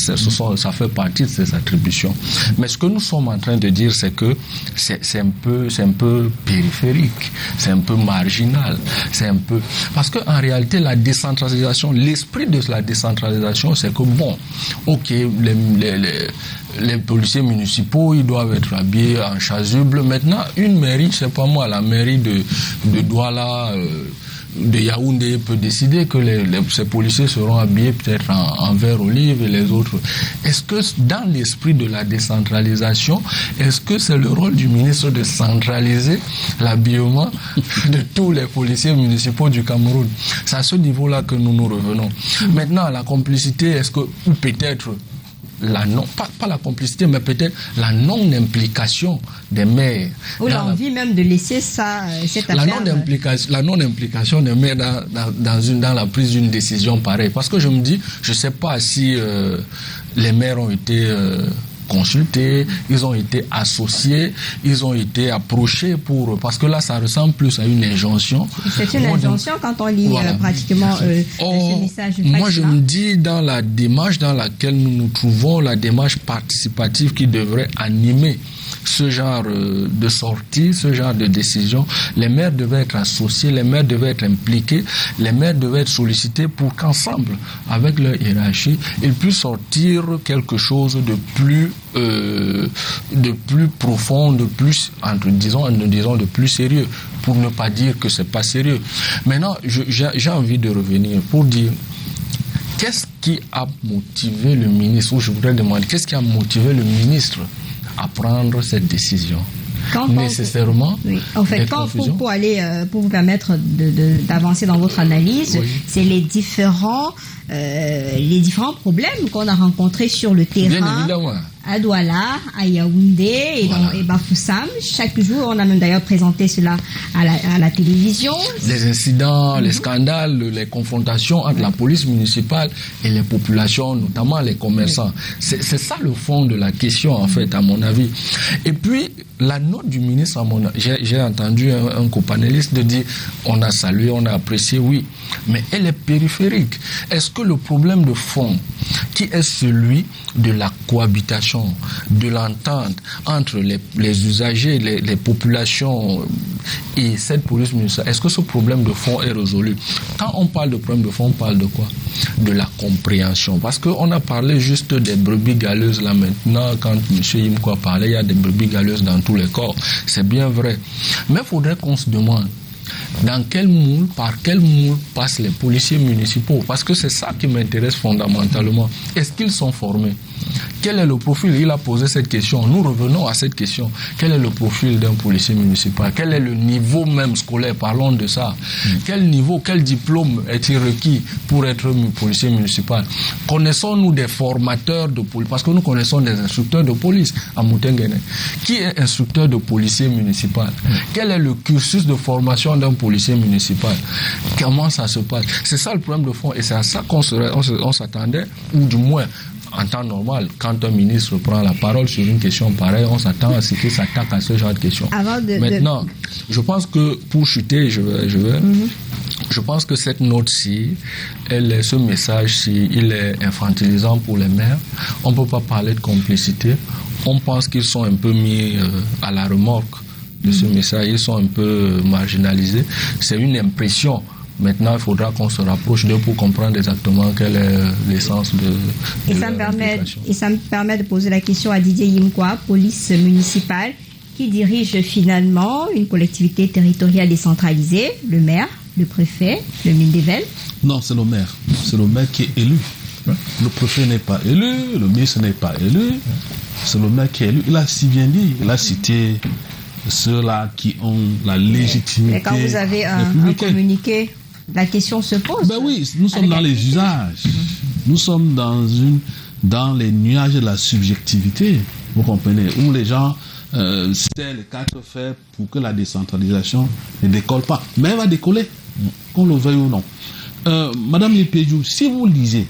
fait partie de ses attributions. Mais ce que nous sommes en train de dire, c'est que c'est un peu périphérique, c'est un peu marginal, parce que en réalité, la décentralisation, l'esprit de la décentralisation, c'est que les policiers municipaux, ils doivent être habillés en chasuble. Maintenant, une mairie, je sais pas moi, la mairie de Douala, de Yaoundé peut décider que ces policiers seront habillés peut-être en vert olive et les autres. Est-ce que dans l'esprit de la décentralisation, est-ce que c'est le rôle du ministre de centraliser l'habillement de tous les policiers municipaux du Cameroun? C'est à ce niveau-là que nous revenons. Maintenant, la complicité, ou peut-être pas la complicité, mais peut-être la non-implication des maires. Ou l'envie même de laisser cette affaire. La non-implication des maires dans la prise d'une décision pareille. Parce que je me dis, je ne sais pas si les maires ont été consultés, ils ont été associés, ils ont été approchés parce que là, ça ressemble plus à une injonction. C'est une injonction quand on lit pratiquement ce message. Moi, je me dis, dans la démarche dans laquelle nous nous trouvons, la démarche participative qui devrait animer ce genre de sortie, ce genre de décision, les maires devaient être associés, les maires devaient être impliqués, les maires devaient être sollicités pour qu'ensemble, avec leur hiérarchie, ils puissent sortir quelque chose de plus profond, de plus, de plus sérieux, pour ne pas dire que c'est pas sérieux. Maintenant, j'ai envie de revenir pour dire, qu'est-ce qui a motivé le ministre, ou je voudrais demander, qu'est-ce qui a motivé le ministre à prendre cette décision? Nécessairement. En fait, pour vous permettre d'avancer dans votre analyse, c'est les différents problèmes qu'on a rencontrés sur le terrain. À Douala, à Yaoundé et Bafoussam. Chaque jour, on a même d'ailleurs présenté cela à la télévision. Les incidents, les scandales, les confrontations entre la police municipale et les populations, notamment les commerçants. C'est ça le fond de la question, en fait, à mon avis. Et puis, la note du ministre, à mon avis, j'ai entendu un copanéliste de dire, on a salué, on a apprécié, oui, mais elle est périphérique. Est-ce que le problème de fond, qui est celui de la cohabitation, de l'entente entre les usagers, les populations et cette police municipale, est-ce que ce problème de fond est résolu? Quand on parle de problème de fond, on parle de quoi? De la compréhension. Parce qu'on a parlé juste des brebis galeuses là maintenant, quand M. Imkoa parlait, il y a des brebis galeuses dans tous les corps. C'est bien vrai. Mais il faudrait qu'on se demande par quel moule passent les policiers municipaux? Parce que c'est ça qui m'intéresse fondamentalement. Est-ce qu'ils sont formés? Quel est le profil? Il a posé cette question. Nous revenons à cette question. Quel est le profil d'un policier municipal? Quel est le niveau même scolaire? Parlons de ça. Quel niveau, quel diplôme est-il requis pour être policier municipal? Connaissons-nous des formateurs de police? Parce que nous connaissons des instructeurs de police à Moutenguene. Qui est instructeur de policier municipal? Quel est le cursus de formation d'un policier municipal? Comment ça se passe? C'est ça le problème de fond, et c'est à ça qu'on s'attendait, ou du moins en temps normal, quand un ministre prend la parole sur une question pareille, on s'attend à ce qu'il s'attaque à ce genre de questions. Maintenant, je pense que pour chuter, je pense que cette note-ci, ce message-ci, il est infantilisant pour les maires. On ne peut pas parler de complicité. On pense qu'ils sont un peu mis à la remorque de ce message. Ils sont un peu marginalisés. C'est une impression. Maintenant, il faudra qu'on se rapproche d'eux pour comprendre exactement quel est l'essence de ça me permet de poser la question à Didier Yimkwa, police municipale, qui dirige finalement une collectivité territoriale décentralisée, le maire, le préfet, le Mindevelle. Non, c'est le maire. C'est le maire qui est élu. Le préfet n'est pas élu, le ministre n'est pas élu. C'est le maire qui est élu. Il a si bien dit, il a cité ceux-là qui ont la légitimité. Mais quand vous avez un communiqué, la question se pose. Ben oui, nous sommes dans les usages. Nous sommes dans les nuages de la subjectivité. Vous comprenez? Où les gens c'est les 4 faits pour que la décentralisation ne décolle pas. Mais elle va décoller, qu'on le veuille ou non. Madame Lipéjou, si vous lisez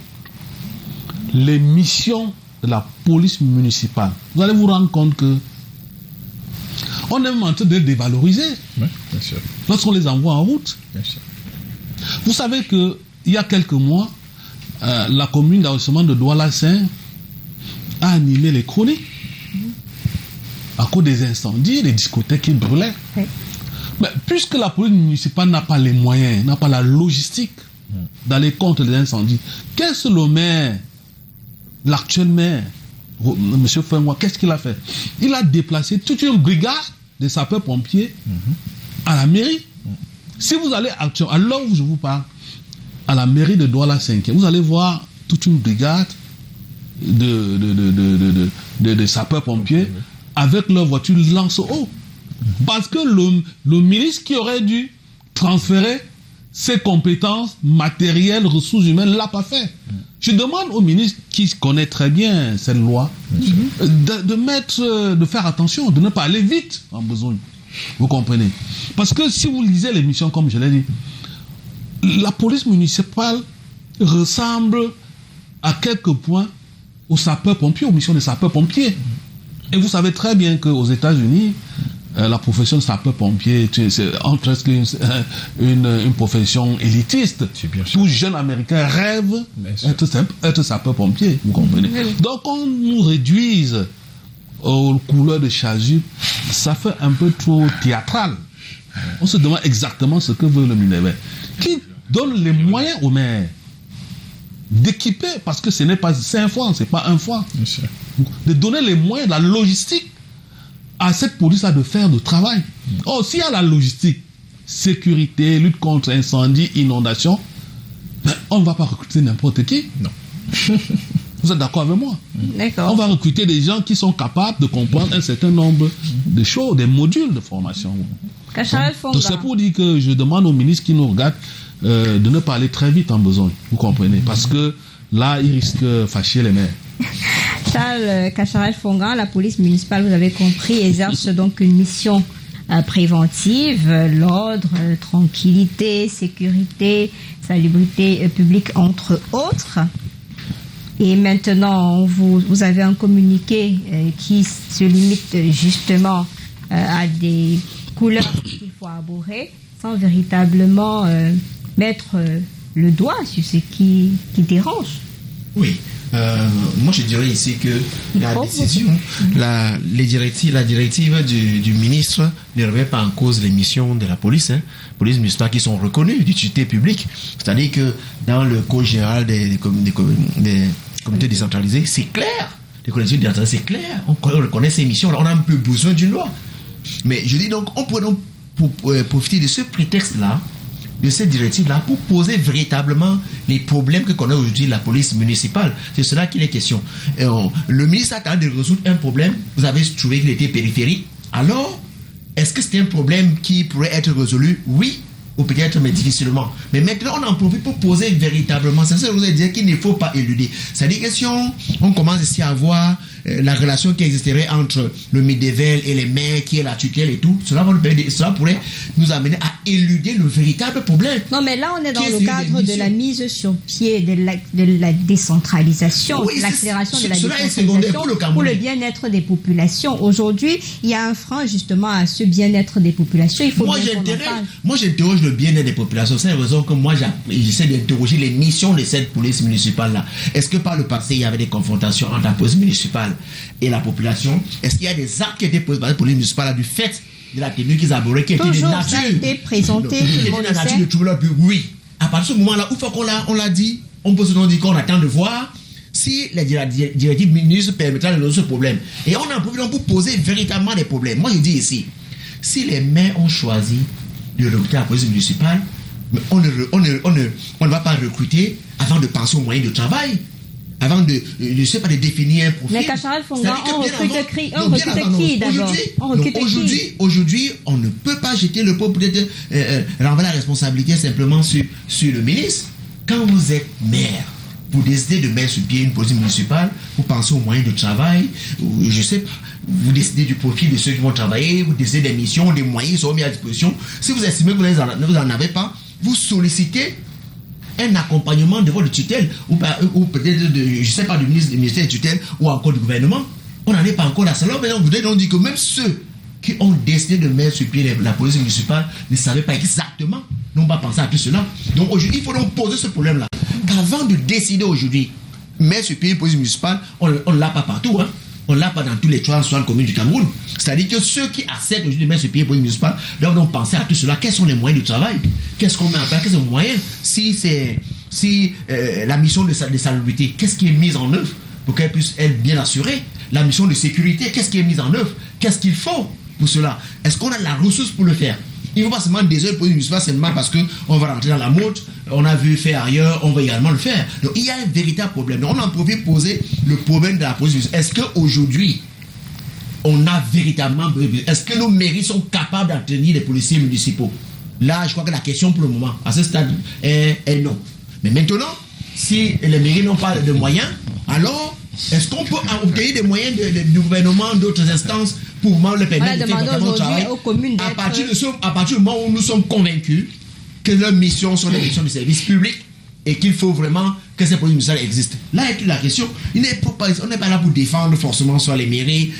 les missions de la police municipale, vous allez vous rendre compte que on est en train de les dévaloriser. Oui, bien sûr. Lorsqu'on les envoie en route. Bien sûr. Vous savez qu'il y a quelques mois, la commune d'arrondissement de Douala-Saint a animé les chroniques à cause des incendies, les discothèques qui brûlaient. Oui. Mais puisque la police municipale n'a pas les moyens, n'a pas la logistique d'aller contre les incendies, qu'est-ce que le maire, l'actuel maire, M. Fengois, qu'est-ce qu'il a fait? Il a déplacé toute une brigade de sapeurs-pompiers à la mairie. Si vous allez actuellement, à l'heure où je vous parle, à la mairie de Douala 5e, vous allez voir toute une brigade de sapeurs-pompiers avec leur voiture lance-eau. Parce que le ministre qui aurait dû transférer ses compétences matérielles, ressources humaines, ne l'a pas fait. Je demande au ministre qui connaît très bien cette loi de faire attention, de ne pas aller vite en besoin. Vous comprenez? Parce que si vous lisez l'émission, comme je l'ai dit, la police municipale ressemble à quelques points aux sapeurs-pompiers, aux missions des sapeurs-pompiers. Et vous savez très bien qu'aux États-Unis, la profession de sapeur-pompier, c'est presque une profession élitiste. Tout jeune Américain rêve d'être sapeur-pompier. Vous comprenez? Donc, on nous réduise aux couleurs de chasuble, ça fait un peu trop théâtral. On se demande exactement ce que veut le Mindevelle. Qui donne les moyens aux maires d'équiper, parce que ce n'est pas 5 fois, c'est pas 1 fois, de donner les moyens, la logistique à cette police-là de faire le travail. Oh, s'il y a la logistique, sécurité, lutte contre incendie, inondation, ben, on ne va pas recruter n'importe qui. Non. Vous êtes d'accord avec moi? D'accord. On va recruter des gens qui sont capables de comprendre un certain nombre de choses, des modules de formation. Donc c'est pour dire que je demande au ministre qui nous regarde de ne pas aller très vite en besoin. Vous comprenez? Parce que là, il risque de fâcher les maires. Charles Kacharel-Fongan, la police municipale, vous avez compris, exerce donc une mission préventive, l'ordre, tranquillité, sécurité, salubrité publique, entre autres. Et maintenant, vous avez un communiqué qui se limite justement à des couleurs qu'il faut abhorrer sans véritablement mettre le doigt sur ce qui dérange. Oui. Moi, je dirais ici que la décision, la directive du ministre ne remet pas en cause les missions de la police, police municipale qui sont reconnues d'utilité publique. C'est-à-dire que dans le code général des comités décentralisés, c'est clair. Les collectivités décentralisées, c'est clair. On reconnaît ces missions-là. On a un peu besoin d'une loi. Mais je dis donc, on pourrait donc profiter de ce prétexte-là, de cette directive-là, pour poser véritablement les problèmes que connaît aujourd'hui la police municipale. C'est cela qu'il est question. Le ministre a tenté de résoudre un problème. Vous avez trouvé qu'il était périphérique. Alors, est-ce que c'était un problème qui pourrait être résolu? Oui, ou peut-être, mais difficilement. Mais maintenant, on en profite pour poser véritablement. C'est ça que vous allez dire qu'il ne faut pas éluder. C'est-à-dire que si on commence ici à voir la relation qui existerait entre le Midevel et les maires, qui est la tutelle et tout, cela pourrait nous amener à éluder le véritable problème. Non, mais là, on est dans le cadre de la mise sur pied de la décentralisation, l'accélération de la décentralisation pour le bien-être des populations. Aujourd'hui, il y a un frein justement à ce bien-être des populations. Il faut moi, j'interroge le bien-être des populations. C'est la raison que moi, j'essaie d'interroger les missions de cette police municipale-là. Est-ce que par le passé, il y avait des confrontations entre la police municipale et la population? Est-ce qu'il y a des actes qui étaient posés par la police municipale du fait de la tenue qu'ils abordaient, qui était de nature? Ça a été présenté, oui. À partir du moment-là, une fois qu'on l'a dit, on peut se dire qu'on attend de voir si la directive ministre permettra de résoudre ce problème. Et on en profite pour poser véritablement des problèmes. Moi, je dis ici, si les maires ont choisi de recruter la police municipale, on ne va pas recruter avant de penser aux moyens de travail, avant de définir un profil. Mais Kacharel Fonga, on recrute qui d'abord? Aujourd'hui, on ne peut pas jeter le pot, peut-être renvoyer la responsabilité simplement sur le ministre. Quand vous êtes maire, vous décidez de mettre sur pied une police municipale, vous pensez aux moyens de travail, je sais pas, vous décidez du profil de ceux qui vont travailler, vous décidez des missions, des moyens qui seront mis à disposition. Si vous estimez que vous n'en avez pas, vous sollicitez un accompagnement de votre tutelle, ou peut-être je sais pas, du ministère de tutelle, ou encore du gouvernement. On n'en est pas encore là. C'est là où on dit que même ceux qui ont décidé de mettre sur pied la police municipale ne savaient pas exactement, n'ont pas pensé à tout cela. Donc aujourd'hui, il faut donc poser ce problème-là. Qu'avant de décider aujourd'hui, mettre sur pied une police municipale, on ne l'a pas partout, hein. On ne l'a pas dans tous les 360 communes du Cameroun. C'est-à-dire que ceux qui acceptent aujourd'hui de mettre sur pied une police municipale doivent donc penser à tout cela. Quels sont les moyens de travail? Qu'est-ce qu'on met en place? Quels sont les moyens? Si la mission de salubrité, qu'est-ce qui est mis en œuvre pour qu'elle puisse être bien assurée? La mission de sécurité, qu'est-ce qui est mis en œuvre? Qu'est-ce qu'il faut pour cela? Est-ce qu'on a la ressource pour le faire? Il ne faut pas seulement désolé pour une municipale seulement parce qu'on va rentrer dans la mode, on a vu faire ailleurs, on va également le faire. Donc il y a un véritable problème. Donc on en profite pour poser le problème de la police municipale. Est-ce qu'aujourd'hui, on a véritablement... Est-ce que nos mairies sont capables d'en tenir les policiers municipaux? Là, je crois que la question pour le moment, à ce stade, est non. Mais maintenant, si les mairies n'ont pas de moyens, alors... Est-ce qu'on peut obtenir des moyens du gouvernement, d'autres instances pour le permettre de faire notre travail à partir du moment où nous sommes convaincus que leurs missions sont des missions de service public et qu'il faut vraiment que ces polices municipales existent. Là est la question. On n'est pas là pour défendre forcément soit les mairies,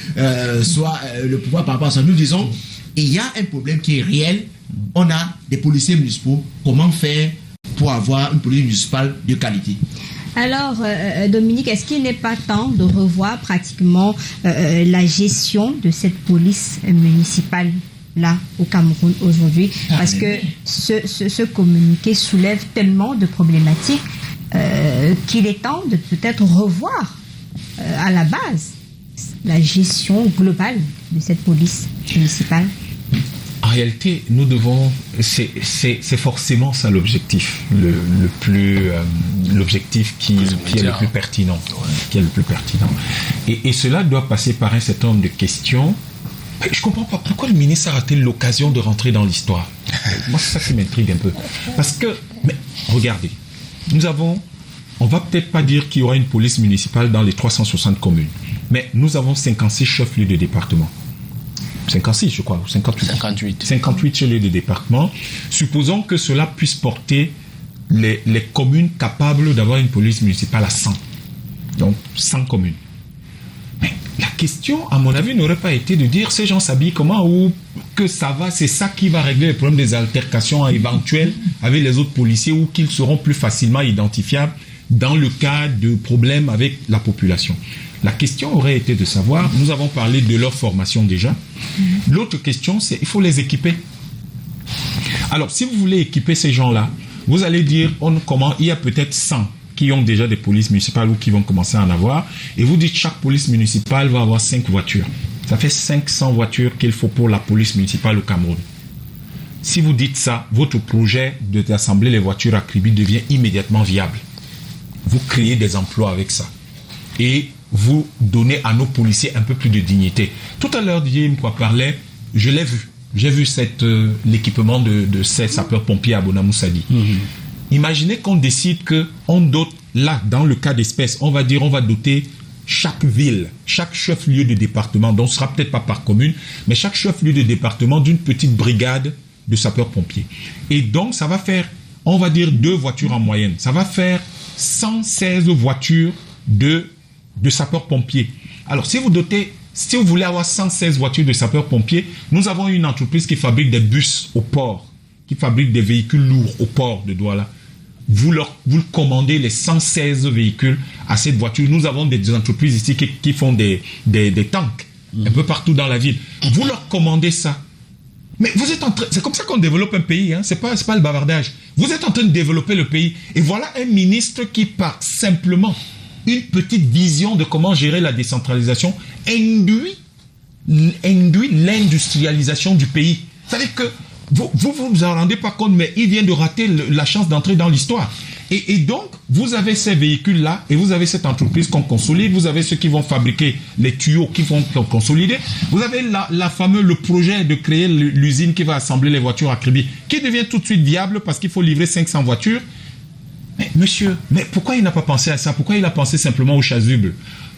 soit le pouvoir par rapport à ça. Nous disons, il y a un problème qui est réel. On a des policiers municipaux. Comment faire pour avoir une police municipale de qualité? Alors, Dominique, est-ce qu'il n'est pas temps de revoir pratiquement la gestion de cette police municipale là au Cameroun aujourd'hui? Parce que ce communiqué soulève tellement de problématiques qu'il est temps de peut-être revoir à la base la gestion globale de cette police municipale. En réalité, nous devons, c'est forcément ça l'objectif, l'objectif qui est le plus pertinent, qui est le plus pertinent. Et cela doit passer par un certain nombre de questions. Je ne comprends pas pourquoi le ministre a raté l'occasion de rentrer dans l'histoire. Moi, c'est ça qui m'intrigue un peu. Parce que, mais regardez, on va peut-être pas dire qu'il y aura une police municipale dans les 360 communes, mais nous avons 56 chefs-lieux de département. 56, je crois, ou 58. 58 chefs-lieux de département. Supposons que cela puisse porter les communes capables d'avoir une police municipale à 100. Donc, 100 communes. Mais la question, à mon avis, n'aurait pas été de dire ces gens s'habillent comment ou que ça va, c'est ça qui va régler le problème des altercations éventuelles avec les autres policiers ou qu'ils seront plus facilement identifiables dans le cas de problèmes avec la population. La question aurait été de savoir, nous avons parlé de leur formation déjà. L'autre question, c'est il faut les équiper. Alors, si vous voulez équiper ces gens-là, vous allez dire, il y a peut-être 100 qui ont déjà des polices municipales ou qui vont commencer à en avoir, et vous dites chaque police municipale va avoir 5 voitures. Ça fait 500 voitures qu'il faut pour la police municipale au Cameroun. Si vous dites ça, votre projet d'assembler les voitures à Kribi devient immédiatement viable. Vous créez des emplois avec ça. Et vous donnez à nos policiers un peu plus de dignité. Tout à l'heure, Didier Mkwa parlait, je l'ai vu. J'ai vu l'équipement de ces sapeurs-pompiers à Bonamoussadi. Imaginez qu'on décide qu'on dote, là, dans le cas d'espèce, on va dire, on va doter chaque ville, chaque chef-lieu de département, donc ce sera peut-être pas par commune, mais chaque chef-lieu de département d'une petite brigade de sapeurs-pompiers. Et donc, ça va faire, on va dire, 2 voitures en moyenne. Ça va faire 116 voitures de sapeurs-pompiers. Alors, si vous voulez avoir 116 voitures de sapeurs-pompiers, nous avons une entreprise qui fabrique des bus au port, qui fabrique des véhicules lourds au port de Douala. Vous commandez les 116 véhicules à cette voiture. Nous avons des entreprises ici qui font des tanks un peu partout dans la ville. Vous leur commandez ça. Mais vous êtes en train, c'est comme ça qu'on développe un pays, hein. C'est pas le bavardage. Vous êtes en train de développer le pays. Et voilà un ministre qui, par simplement une petite vision de comment gérer la décentralisation, induit l'industrialisation du pays. C'est-à-dire que vous en rendez pas compte, mais il vient de rater la chance d'entrer dans l'histoire. Et donc, vous avez ces véhicules-là, et vous avez cette entreprise qu'on consolide, vous avez ceux qui vont fabriquer les tuyaux qui vont consolider, vous avez le projet de créer l'usine qui va assembler les voitures à Kribi, qui devient tout de suite viable parce qu'il faut livrer 500 voitures. Mais monsieur, pourquoi il n'a pas pensé à ça? Pourquoi il a pensé simplement au chasuble?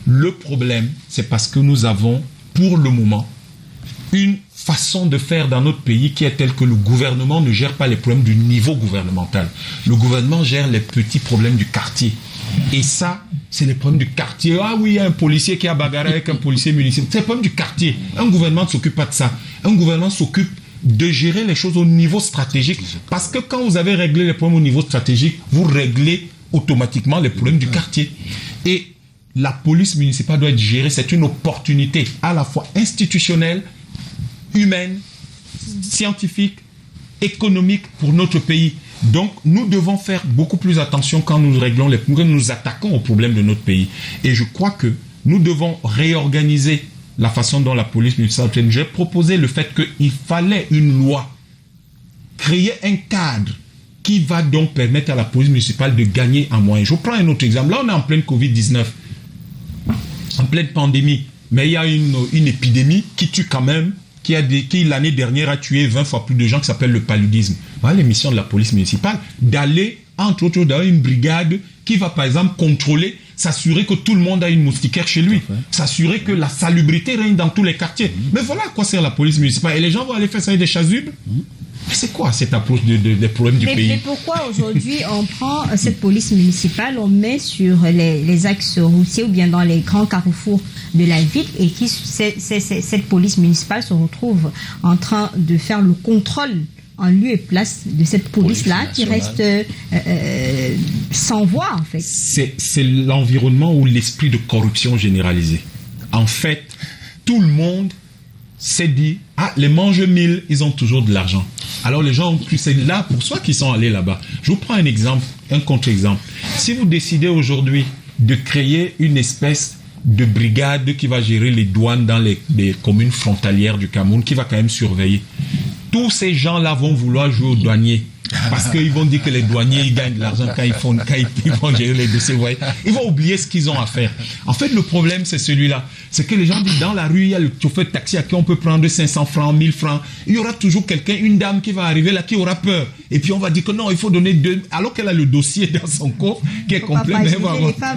Le problème, c'est parce que nous avons, pour le moment, une façon de faire dans notre pays qui est telle que le gouvernement ne gère pas les problèmes du niveau gouvernemental. Le gouvernement gère les petits problèmes du quartier. Et ça, c'est les problèmes du quartier. Ah oui, il y a un policier qui a bagarré avec un policier municipal. C'est les problèmes du quartier. Un gouvernement ne s'occupe pas de ça. Un gouvernement s'occupe de gérer les choses au niveau stratégique. Parce que quand vous avez réglé les problèmes au niveau stratégique, vous réglez automatiquement les problèmes du quartier. Et la police municipale doit être gérée. C'est une opportunité à la fois institutionnelle, humaine, scientifique, économique pour notre pays. Donc, nous devons faire beaucoup plus attention quand nous réglons quand nous attaquons aux problèmes de notre pays. Et je crois que nous devons réorganiser la façon dont la police municipale traîne. J'ai proposé le fait qu'il fallait une loi, créer un cadre qui va donc permettre à la police municipale de gagner en moyens. Je prends un autre exemple. Là, on est en pleine Covid-19, en pleine pandémie, mais il y a une épidémie qui tue quand même, qui l'année dernière a tué 20 fois plus de gens, qui s'appelle le paludisme. Voilà les missions de la police municipale, d'aller, entre autres, dans une brigade qui va, par exemple, contrôler, s'assurer que tout le monde a une moustiquaire chez lui, s'assurer que la salubrité règne dans tous les quartiers. Mais voilà à quoi sert la police municipale. Et les gens vont aller faire ça avec des chasubles. Mais c'est quoi cette approche des problèmes du pays? Mais pourquoi aujourd'hui on prend cette police municipale, on met sur les axes routiers ou bien dans les grands carrefours de la ville et cette police municipale se retrouve en train de faire le contrôle en lieu et place de cette police-là qui reste sans voix en fait? C'est l'environnement ou l'esprit de corruption généralisée. En fait, tout le monde s'est dit, les mange-mille, ils ont toujours de l'argent. Alors les gens ont cru, c'est là pour soi qu'ils sont allés là-bas. Je vous prends un exemple, un contre-exemple. Si vous décidez aujourd'hui de créer une espèce de brigade qui va gérer les douanes dans les communes frontalières du Cameroun, qui va quand même surveiller, tous ces gens-là vont vouloir jouer aux douaniers. Parce qu'ils vont dire que les douaniers, ils gagnent de l'argent quand ils vont gérer les dossiers. Vous voyez, ils vont oublier ce qu'ils ont à faire. En fait, le problème, c'est celui-là. C'est que les gens disent, dans la rue, il y a le chauffeur de taxi à qui on peut prendre 500 francs, 1000 francs. Il y aura toujours quelqu'un, une dame qui va arriver là, qui aura peur. Et puis, on va dire que non, il faut donner 2, alors qu'elle a le dossier dans son coffre, qui est complet, mais elle va avoir peur.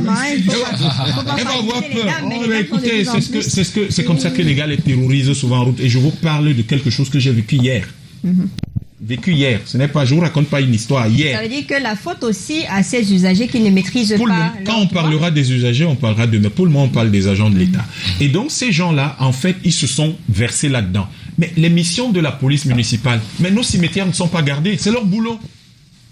Écoutez, c'est comme ça que les gars les terrorisent souvent en route. Et je vous parle de quelque chose que j'ai vécu hier. Vécu hier, ce n'est pas, je vous raconte pas une histoire hier. Ça veut dire que la faute aussi à ces usagers qui ne maîtrisent pas. Quand on parlera des usagers, on parlera de, mais pour le moment on parle des agents de l'État. Et donc ces gens-là, en fait, ils se sont versés là-dedans. Mais les missions de la police municipale, mais nos cimetières ne sont pas gardés, c'est leur boulot.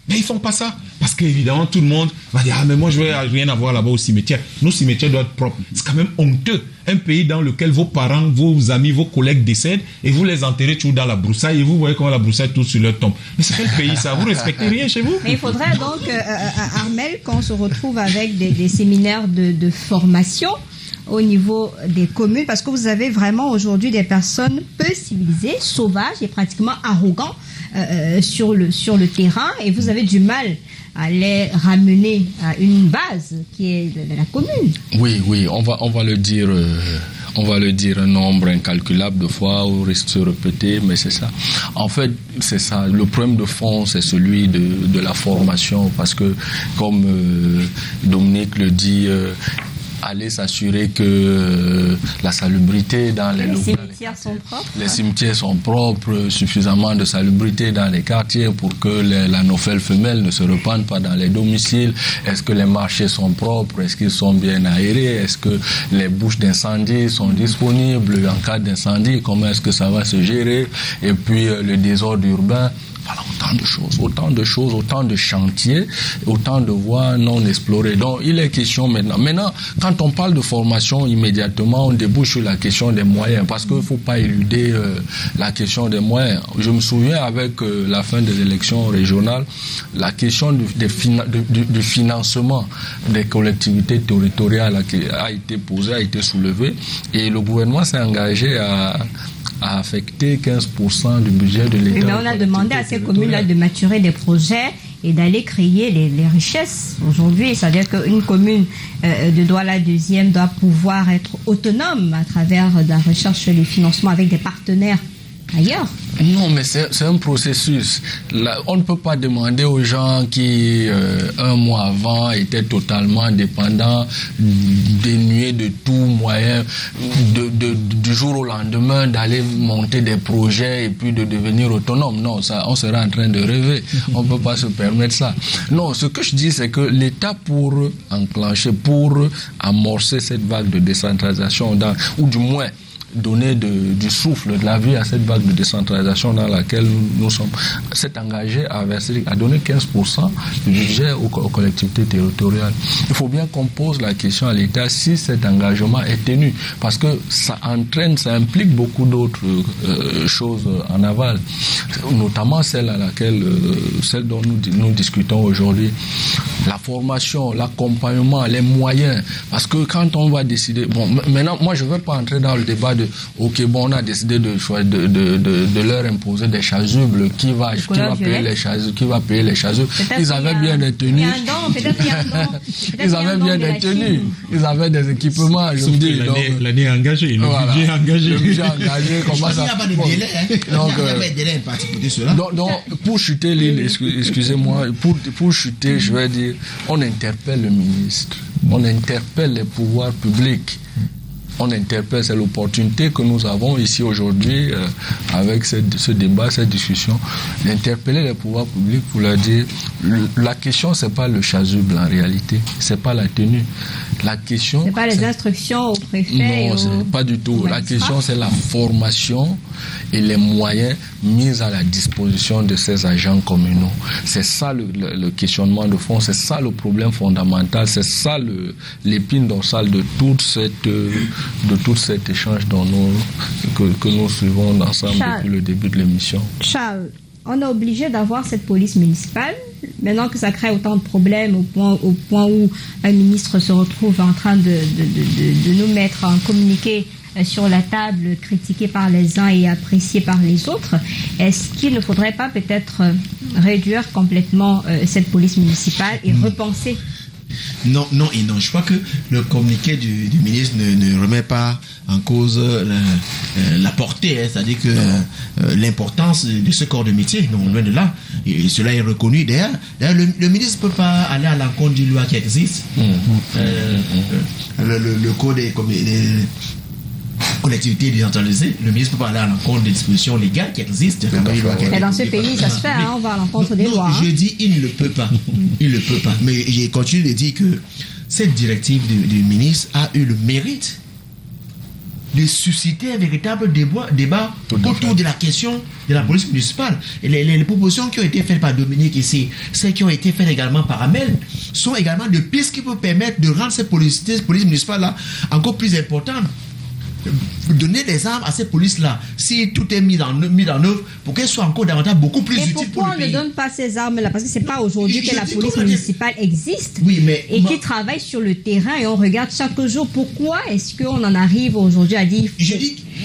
Mais ils font pas ça. Parce qu'évidemment, tout le monde va dire, mais moi je veux rien avoir là-bas au cimetière. Nos cimetières doivent être propres. C'est quand même honteux. Un pays dans lequel vos parents, vos amis, vos collègues décèdent et vous les enterrez toujours dans la broussaille et vous voyez comment la broussaille tourne sur leur tombe. Mais c'est quel pays ça? Vous respectez rien chez vous? Mais il faudrait donc, Armel, qu'on se retrouve avec des séminaires de formation au niveau des communes, parce que vous avez vraiment aujourd'hui des personnes peu civilisées, sauvages et pratiquement arrogants sur le terrain, et vous avez du mal à les ramener à une base qui est la commune. Oui, on va le dire. On va le dire un nombre incalculable de fois, ou risque de se répéter, mais c'est ça. En fait, c'est ça. Le problème de fond, c'est celui de la formation, parce que, comme Dominique le dit, aller s'assurer que la salubrité dans les locaux. Les cimetières sont propres. Les cimetières sont propres, suffisamment de salubrité dans les quartiers pour que l'anophèle femelle ne se répande pas dans les domiciles. Est-ce que les marchés sont propres? Est-ce qu'ils sont bien aérés? Est-ce que les bouches d'incendie sont disponibles en cas d'incendie? Comment est-ce que ça va se gérer? Et puis le désordre urbain. Voilà, autant de chantiers, autant de voies non explorées. Donc, il est question maintenant. Maintenant, quand on parle de formation, immédiatement, on débouche sur la question des moyens, parce qu'il ne faut pas éluder la question des moyens. Je me souviens, avec la fin des élections régionales, la question du financement des collectivités territoriales a été posée, a été soulevée, et le gouvernement s'est engagé à affecter 15% du budget de l'État. Mais on a demandé à ces communes-là de maturer des projets et d'aller créer les richesses aujourd'hui. C'est-à-dire qu'une commune de Douala 2e doit pouvoir être autonome à travers la recherche et le financement avec des partenaires ailleurs. Non, mais c'est un processus. Là, on ne peut pas demander aux gens qui, un mois avant, étaient totalement dépendants, dénués de tout moyen, du jour au lendemain, d'aller monter des projets et puis de devenir autonome. Non, ça, on serait en train de rêver. On ne peut pas se permettre ça. Non, ce que je dis, c'est que l'État, pour enclencher, pour amorcer cette vague de décentralisation, ou du moins, donner du souffle, de la vie à cette vague de décentralisation dans laquelle nous sommes, s'est engagé à donner 15% du budget aux collectivités territoriales. Il faut bien qu'on pose la question à l'État si cet engagement est tenu, parce que ça implique beaucoup d'autres choses en aval, notamment celle dont nous discutons aujourd'hui. La formation, l'accompagnement, les moyens, parce que quand on va décider, bon, maintenant, moi je ne veux pas entrer dans le débat de ok, bon, on a décidé de leur imposer des chasubles. Qui va payer les chasubles? Qui va payer les chasubles? Ils avaient bien des tenues. Ils avaient bien des tenues. Ils avaient des équipements. Je me dis. L'année engagée, le budget engagé. Le budget engagé, comment ça? Il n'y a pas de délai. Il n'y a pas de délai en particulier cela. Donc, pour chuter l'île, excusez-moi, pour chuter, je vais dire, on interpelle le ministre, on interpelle les pouvoirs publics. On interpelle, c'est l'opportunité que nous avons ici aujourd'hui avec ce débat, cette discussion, d'interpeller les pouvoirs publics pour leur dire la question c'est pas le chasuble en réalité, c'est pas la tenue. La question c'est pas les instructions au préfet. Non, c'est pas du tout. La question c'est la formation et les moyens mis à la disposition de ces agents communaux. C'est ça le questionnement de fond, c'est ça le problème fondamental, c'est ça l'épine dorsale de tout cet échange que nous suivons ensemble depuis le début de l'émission. Charles, on est obligé d'avoir cette police municipale. Maintenant que ça crée autant de problèmes au point où un ministre se retrouve en train de nous mettre un communiqué sur la table, critiqué par les uns et apprécié par les autres, est-ce qu'il ne faudrait pas peut-être réduire complètement cette police municipale et repenser? Non et non. Je crois que le communiqué du ministre ne remet pas en cause la portée, c'est-à-dire que l'importance de ce corps de métier, non, loin de là. Et cela est reconnu. D'ailleurs, le ministre ne peut pas aller à l'encontre d'une loi qui existe. Le code des collectivités décentralisées, le ministre ne peut pas aller à l'encontre des dispositions légales qui existent. Et dans ce pays, ça se fait, on va à l'encontre des lois. Je dis, il ne le peut pas. Il ne peut pas. Mais j'ai continué de dire que cette directive du ministre a eu le mérite de susciter un véritable débat autour de la question de la police municipale. Et les propositions qui ont été faites par Dominique ici, celles qui ont été faites également par Amel, sont également de pistes qui peuvent permettre de rendre ces polices municipales-là encore plus importantes. Donner des armes à ces polices-là, si tout est mis en œuvre, pour qu'elles soient encore davantage beaucoup plus utiles pour le pays. Pourquoi on ne donne pas ces armes-là? Parce que c'est pas aujourd'hui que la police municipale existe qui travaille sur le terrain et on regarde chaque jour. Pourquoi est-ce qu'on en arrive aujourd'hui à dire...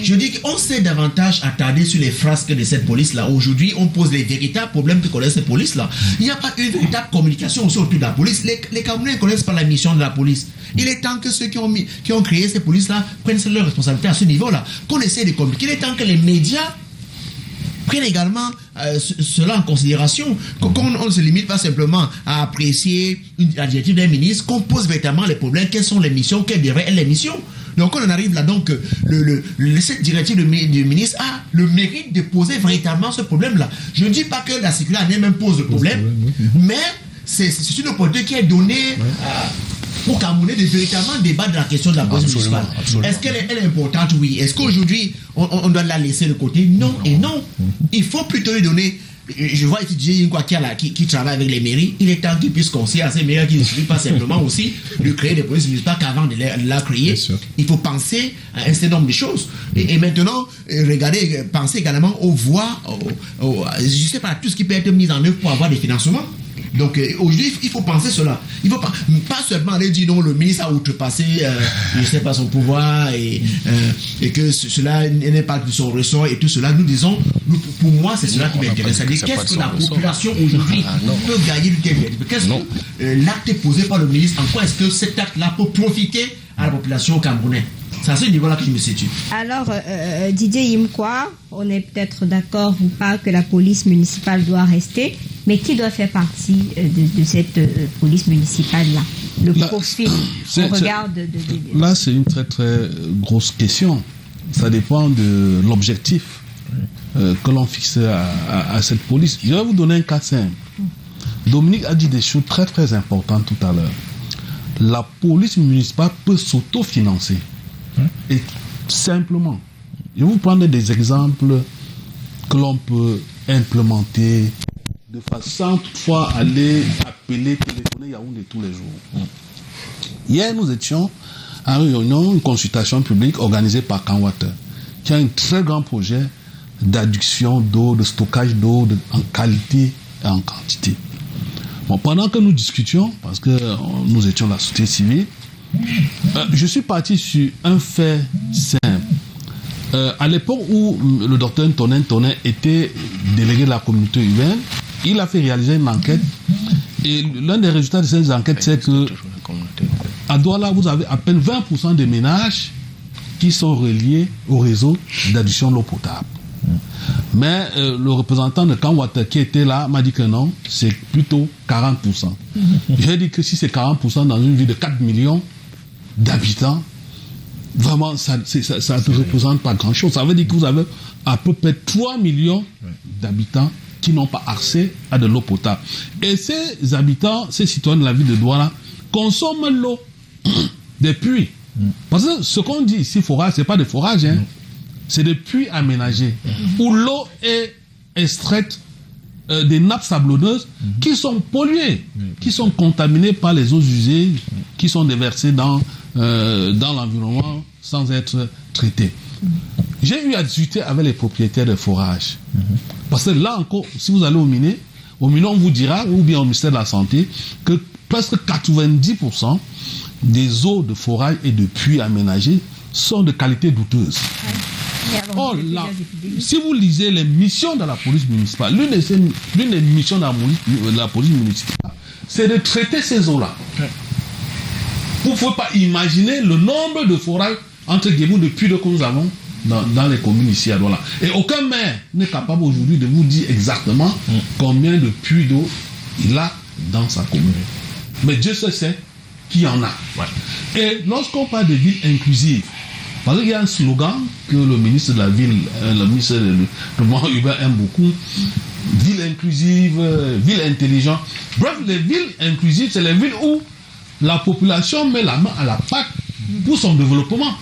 Je dis qu'on s'est davantage attardé sur les frasques de cette police-là. Aujourd'hui, on pose les véritables problèmes que connaissent ces polices-là. Il n'y a pas une véritable communication aussi autour de la police. Les Camerounais ne connaissent pas la mission de la police. Il est temps que ceux qui ont créé ces polices-là prennent leurs responsabilités à ce niveau-là. Qu'on essaie de communiquer. Il est temps que les médias prennent également cela en considération. Qu'on ne se limite pas simplement à apprécier la directive d'un ministre, qu'on pose véritablement les problèmes, quelles sont les missions, quelles devraient être les missions. Donc on en arrive là, donc cette directive du ministre a le mérite de poser véritablement ce problème-là. Je ne dis pas que la circulaire elle-même pose le problème, mais c'est une opportunité qui est donnée pour Camerounais de véritablement débattre de la question de la police municipale. Est-ce qu'elle est importante? Oui. Est-ce qu'aujourd'hui on doit la laisser de côté? Non et non. Il faut plutôt lui donner. Je vois ici DJ Yinkwa qui travaille avec les mairies. Il est temps qu'il puisse conseiller à ces mairies qu'il ne suffit pas simplement aussi de créer des polices municipales qu'avant de la créer. Il faut penser à un certain nombre de choses. Et maintenant, pensez également aux voies, je ne sais pas, tout ce qui peut être mis en œuvre pour avoir des financements. Donc aujourd'hui, il faut penser cela. Il faut pas seulement aller dire non, le ministre a outrepassé, je sais pas, son pouvoir et que cela n'est pas de son ressort et tout cela. Nous disons, pour moi, c'est cela qui m'intéresse. C'est-à-dire, qu'est-ce que la population aujourd'hui peut gagner du terrain? Qu'est-ce que l'acte posé par le ministre, en quoi est-ce que cet acte-là peut profiter à la population camerounaise? C'est à ce niveau-là que je me situe. Alors, Didier Yinkwa, on est peut-être d'accord ou pas que la police municipale doit rester, mais qui doit faire partie de cette police municipale-là? Le profil, on regarde... Là, c'est une très très grosse question. Ça dépend de l'objectif que l'on fixe à cette police. Je vais vous donner un cas simple. Dominique a dit des choses très très importantes tout à l'heure. La police municipale peut s'autofinancer. Et simplement, je vais vous prendre des exemples que l'on peut implémenter de façon toutefois aller appeler, téléphoner Yaoundé tous les jours. Hier, nous étions à une consultation publique organisée par Canwater, qui a un très grand projet d'adduction d'eau, de stockage d'eau en qualité et en quantité. Bon, pendant que nous discutions, parce que nous étions la société civile, je suis parti sur un fait simple. À l'époque où le docteur Tonin était délégué de la communauté urbaine, il a fait réaliser une enquête et l'un des résultats de ces enquêtes, c'est que à Douala, vous avez à peine 20% des ménages qui sont reliés au réseau d'adduction d'eau potable. Mais le représentant de Canwater qui était là m'a dit que non, c'est plutôt 40%. J'ai dit que si c'est 40% dans une ville de 4 millions d'habitants, vraiment, ça ne représente pas grand-chose. Ça veut dire que vous avez à peu près 3 millions d'habitants qui n'ont pas accès à de l'eau potable. Et ces habitants, ces citoyens de la ville de Douala, consomment l'eau des puits. Parce que ce qu'on dit ici, forage, ce n'est pas des forages, hein. C'est des puits aménagés où l'eau est extraite des nappes sablonneuses qui sont polluées, qui sont contaminées par les eaux usées, qui sont déversées dans l'environnement sans être traitées. J'ai eu à discuter avec les propriétaires de forages. Parce que là encore, si vous allez au minier, on vous dira, ou bien au ministère de la Santé, que presque 90% des eaux de forage et de puits aménagés sont de qualité douteuse. Oh là, si vous lisez les missions de la police municipale, l'une des missions de la police municipale, c'est de traiter ces eaux-là. Vous ne pouvez pas imaginer le nombre de forages entre guillemets de puits d'eau que nous avons dans les communes ici à Douala. Et aucun maire n'est capable aujourd'hui de vous dire exactement combien de puits d'eau il a dans sa commune. Mais Dieu sait qu'il y en a. Et lorsqu'on parle de ville inclusive, parce qu'il y a un slogan que le ministre de la ville, le ministre de développement urbain aime beaucoup, ville inclusive, ville intelligente. Bref, les villes inclusives, c'est les villes où la population met la main à la pâte pour son développement.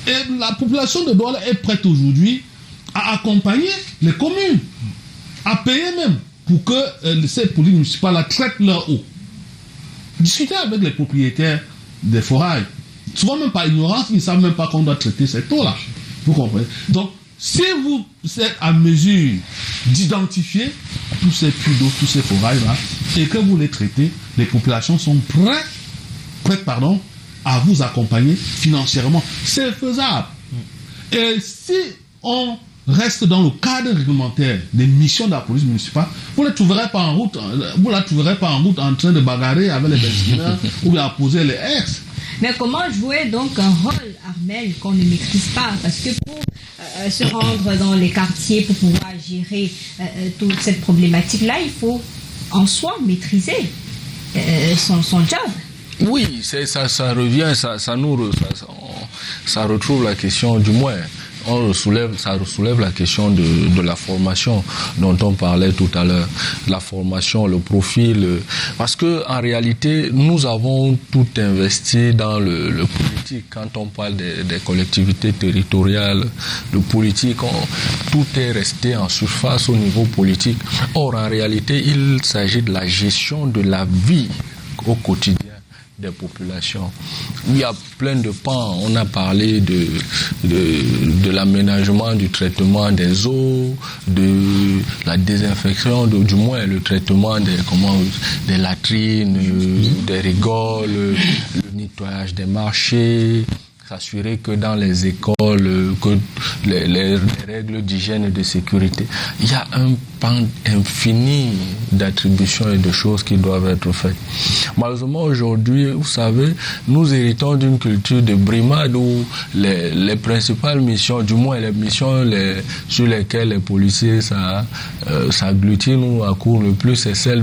Et la population de Douala est prête aujourd'hui à accompagner les communes, à payer même pour que ces polices municipales traitent leur eau. Discutez avec les propriétaires des forages. Souvent même par ignorance, ils ne savent même pas qu'on doit traiter cette eau-là. Vous comprenez? Donc, si vous êtes à mesure d'identifier tous ces puits d'eau, tous ces forages-là, et que vous les traitez, les populations sont prêtes à vous accompagner financièrement. C'est faisable. Et si on reste dans le cadre réglementaire des missions de la police municipale, vous ne la trouverez pas en route en train de bagarrer avec les benzineurs ou bien à poser les ex. Mais comment jouer donc un rôle, Armel, qu'on ne maîtrise pas? Parce que pour se rendre dans les quartiers, pour pouvoir gérer toute cette problématique-là, il faut en soi maîtriser son job. Oui, ça revient, ça retrouve la question du moins. Ça soulève la question de la formation dont on parlait tout à l'heure. La formation, le profil. Parce que en réalité, nous avons tout investi dans le politique. Quand on parle des collectivités territoriales, le politique, tout est resté en surface au niveau politique. Or, en réalité, il s'agit de la gestion de la vie au quotidien des populations. Il y a plein de pans. On a parlé de l'aménagement, du traitement des eaux, de la désinfection, du moins le traitement des latrines, des rigoles, le nettoyage des marchés, s'assurer que dans les écoles, que les règles d'hygiène et de sécurité, il y a un pan infini d'attributions et de choses qui doivent être faites. Malheureusement, aujourd'hui, vous savez, nous héritons d'une culture de brimade où les principales missions, du moins les missions sur lesquelles les policiers s'agglutinent ou accourent le plus, c'est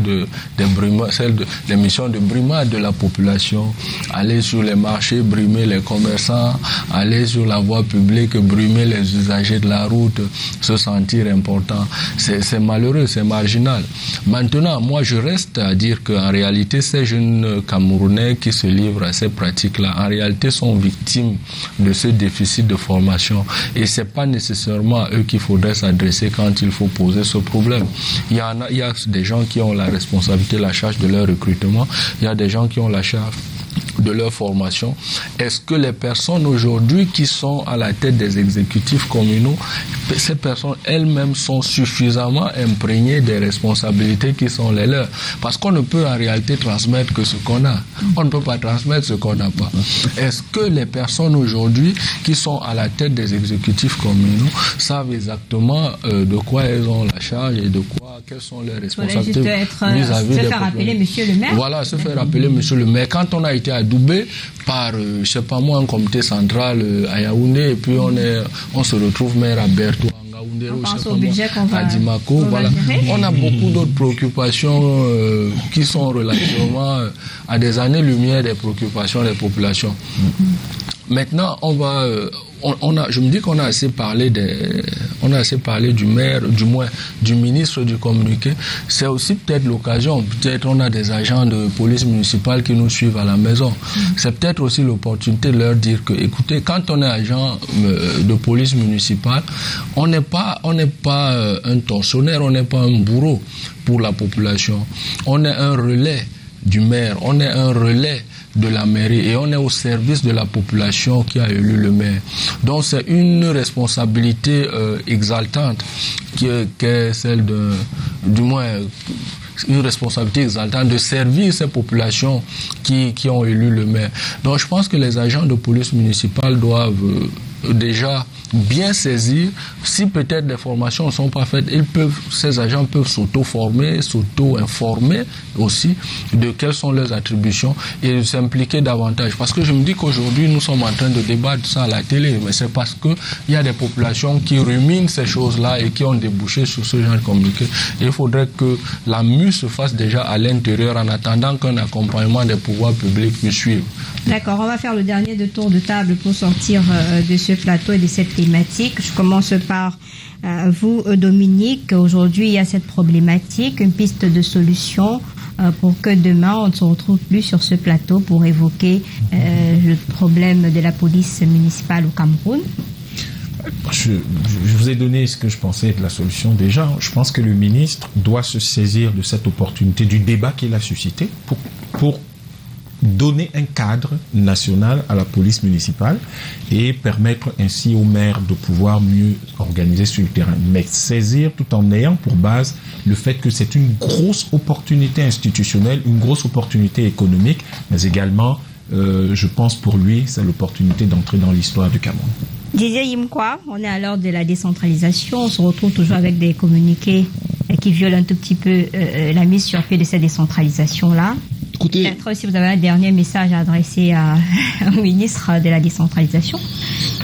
les missions de brimade de la population. Aller sur les marchés, brimer les commerçants, aller sur la voie publique, brimer les usagers de la route, se sentir important. C'est malheureux, c'est marginal. Maintenant, moi, je reste à dire qu'en réalité, ces jeunes Camerounais qui se livrent à ces pratiques-là, en réalité, sont victimes de ce déficit de formation. Et c'est pas nécessairement à eux qu'il faudrait s'adresser quand il faut poser ce problème. Il y a des gens qui ont la responsabilité, la charge de leur recrutement. Il y a des gens qui ont la charge de leur formation. Est-ce que les personnes aujourd'hui qui sont à la tête des exécutifs communaux, ces personnes elles-mêmes sont suffisamment imprégnées des responsabilités qui sont les leurs? Parce qu'on ne peut en réalité transmettre que ce qu'on a. On ne peut pas transmettre ce qu'on n'a pas. Est-ce que les personnes aujourd'hui qui sont à la tête des exécutifs communaux savent exactement de quoi elles ont la charge et quelles sont leurs responsabilités vis-à-vis des se faire appeler monsieur le maire. Voilà, se faire appeler monsieur le maire. Quand on a été adoubé par, je sais pas moi, un comité central à Yaoundé, et puis on se retrouve maire à Berthoud, à Ngaoundéré, à Dimako, voilà. On a beaucoup d'autres préoccupations qui sont relativement à des années-lumière des préoccupations des populations. Maintenant, je me dis qu'on a assez parlé du maire, du moins du ministre du communiqué. C'est aussi peut-être l'occasion. Peut-être on a des agents de police municipale qui nous suivent à la maison. C'est peut-être aussi l'opportunité de leur dire que, écoutez, quand on est agent de police municipale, on n'est pas un tortionnaire, on n'est pas un bourreau pour la population. On est un relais du maire, on est un relais de la mairie et on est au service de la population qui a élu le maire. Donc c'est une responsabilité exaltante qui est celle du moins une responsabilité exaltante de servir ces populations qui ont élu le maire. Donc je pense que les agents de police municipale doivent déjà bien saisir, si peut-être des formations ne sont pas faites, ces agents peuvent s'auto-former, s'auto-informer aussi de quelles sont leurs attributions et s'impliquer davantage. Parce que je me dis qu'aujourd'hui, nous sommes en train de débattre ça à la télé, mais c'est parce qu'il y a des populations qui ruminent ces choses-là et qui ont débouché sur ce genre de communiqué. Et il faudrait que la mue se fasse déjà à l'intérieur en attendant qu'un accompagnement des pouvoirs publics puisse suivre. D'accord, on va faire le dernier tour de table pour sortir de ce plateau et de cette thématique. Je commence par vous, Dominique. Aujourd'hui, il y a cette problématique, une piste de solution pour que demain, on ne se retrouve plus sur ce plateau pour évoquer le problème de la police municipale au Cameroun. Je vous ai donné ce que je pensais de la solution déjà. Je pense que le ministre doit se saisir de cette opportunité, du débat qu'il a suscité pour donner un cadre national à la police municipale et permettre ainsi aux maires de pouvoir mieux organiser sur le terrain. Mais saisir tout en ayant pour base le fait que c'est une grosse opportunité institutionnelle, une grosse opportunité économique, mais également, je pense pour lui, c'est l'opportunité d'entrer dans l'histoire du Cameroun. Didier Yimkwa, on est à l'heure de la décentralisation, on se retrouve toujours avec des communiqués qui violent un tout petit peu la mise sur pied de cette décentralisation-là. Écoutez, peut-être si vous avez un dernier message à adresser au ministre de la décentralisation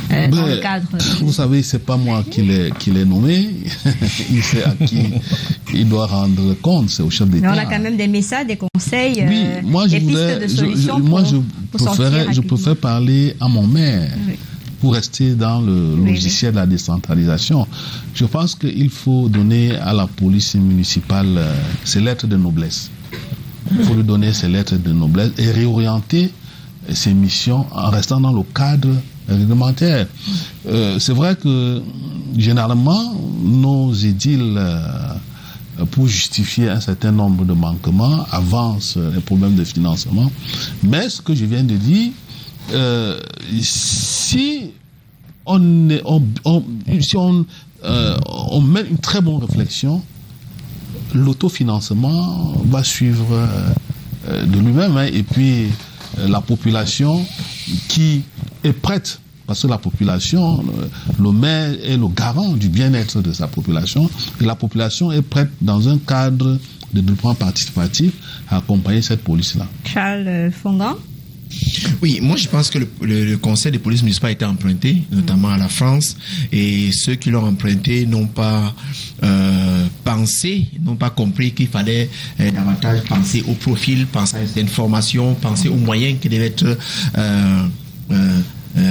dans le cadre. Vous savez, c'est pas moi qui l'ai nommé. Il sait à qui il doit rendre compte, c'est au chef d'État. Mais on a quand même des messages, des conseils, oui, moi, des pistes de solutions. Je préfère parler à mon maire. Oui. Pour rester dans le logiciel de la décentralisation. Je pense qu'il faut donner à la police municipale ses lettres de noblesse. Il faut lui donner ses lettres de noblesse et réorienter ses missions en restant dans le cadre réglementaire. C'est vrai que généralement, nos édiles, pour justifier un certain nombre de manquements, avancent les problèmes de financement. Mais ce que je viens de dire, si on met une très bonne réflexion, l'autofinancement va suivre de lui-même, et puis la population qui est prête, parce que la population, le maire est le garant du bien-être de sa population, et la population est prête dans un cadre de développement participatif à accompagner cette police-là. Charles Fongan. Oui, moi je pense que le conseil de police municipale a été emprunté, notamment à la France, et ceux qui l'ont emprunté n'ont pas pensé, n'ont pas compris qu'il fallait davantage penser au profil, penser à certaines formations, penser aux moyens qui devaient être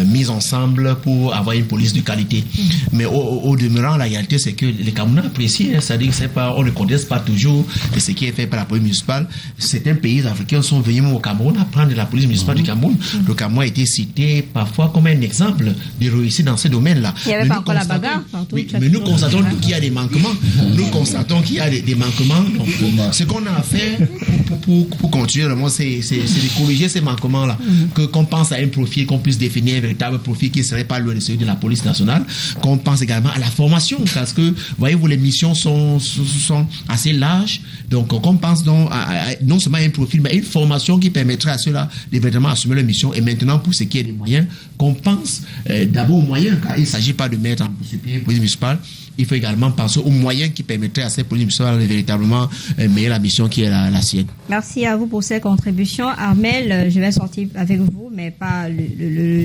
mis ensemble pour avoir une police de qualité. Mais au demeurant, la réalité, c'est que les Camerounais apprécient, c'est-à-dire que on ne conteste pas toujours ce qui est fait par la police municipale. Certains pays africains sont venus au Cameroun apprendre de la police municipale du Cameroun. Le Cameroun a été cité parfois comme un exemple de réussite dans ce domaine-là. Il n'y avait pas encore la bagarre. Oui, mais nous constatons qu'il y a des manquements. Nous constatons qu'il y a des manquements. Donc, ce qu'on a à faire pour continuer, c'est de corriger ces manquements-là. Qu'on pense à un profil, qu'on puisse définir un véritable profil qui ne serait pas loin de celui de la police nationale, qu'on pense également à la formation, parce que, voyez-vous, les missions sont assez larges, donc qu'on pense donc à non seulement un profil, mais une formation qui permettrait à ceux-là de vraiment assumer leur mission. Et maintenant, pour ce qui est des moyens, qu'on pense d'abord aux moyens, car il ne s'agit pas de mettre en possibilité police municipale, il faut également penser aux moyens qui permettraient à cette police municipale de véritablement mener la mission qui est la sienne. Merci à vous pour ces contributions. Armel, je vais sortir avec vous, mais pas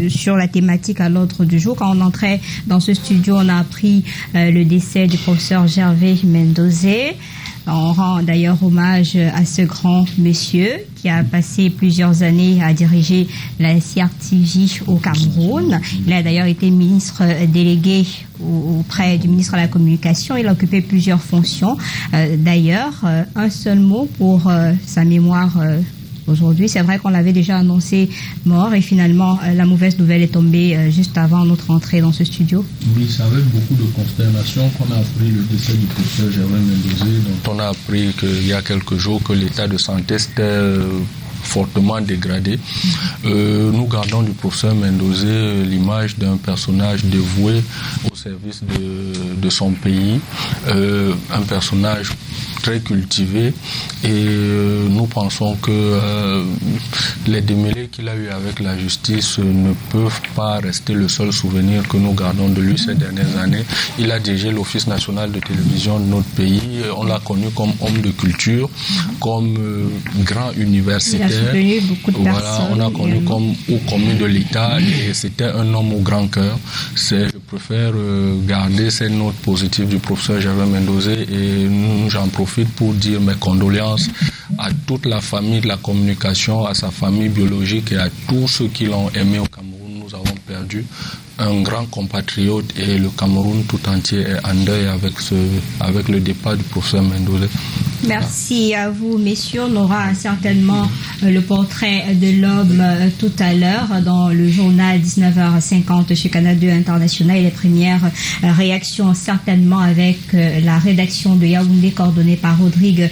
sur la thématique à l'ordre du jour. Quand on entrait dans ce studio, on a appris le décès du professeur Gervais Mendozé. On rend d'ailleurs hommage à ce grand monsieur qui a passé plusieurs années à diriger la CRTJ au Cameroun. Il a d'ailleurs été ministre délégué auprès du ministre de la Communication. Il a occupé plusieurs fonctions. D'ailleurs, un seul mot pour sa mémoire aujourd'hui. C'est vrai qu'on l'avait déjà annoncé mort et finalement la mauvaise nouvelle est tombée juste avant notre entrée dans ce studio. Oui, c'est avec beaucoup de consternation qu'on a appris le décès du professeur Gervais Mendozé, dont on a appris qu'il y a quelques jours que l'état de santé s'était fortement dégradé. Nous gardons du professeur Mendozé l'image d'un personnage dévoué au service de son pays, un personnage très cultivé, et nous pensons que les démêlés qu'il a eu avec la justice ne peuvent pas rester le seul souvenir que nous gardons de lui ces dernières années. Il a dirigé l'Office national de télévision de notre pays. On l'a connu comme homme de culture, comme grand universitaire. Il a soutenu beaucoup de personnes. On l'a connu comme haut commis de l'État, et c'était un homme au grand cœur. Je préfère garder ces notes positives du professeur Gervais Mendozé, et j'en profite pour dire mes condoléances à toute la famille de la communication, à sa famille biologique et à tous ceux qui l'ont aimé au Cameroun. Nous avons perdu un grand compatriote, et le Cameroun tout entier est en deuil avec le départ du professeur Mendozé. Merci à vous, messieurs. On aura certainement le portrait de l'homme tout à l'heure dans le journal 19h50 chez Canal 2 International, et les premières réactions certainement avec la rédaction de Yaoundé coordonnée par Rodrigue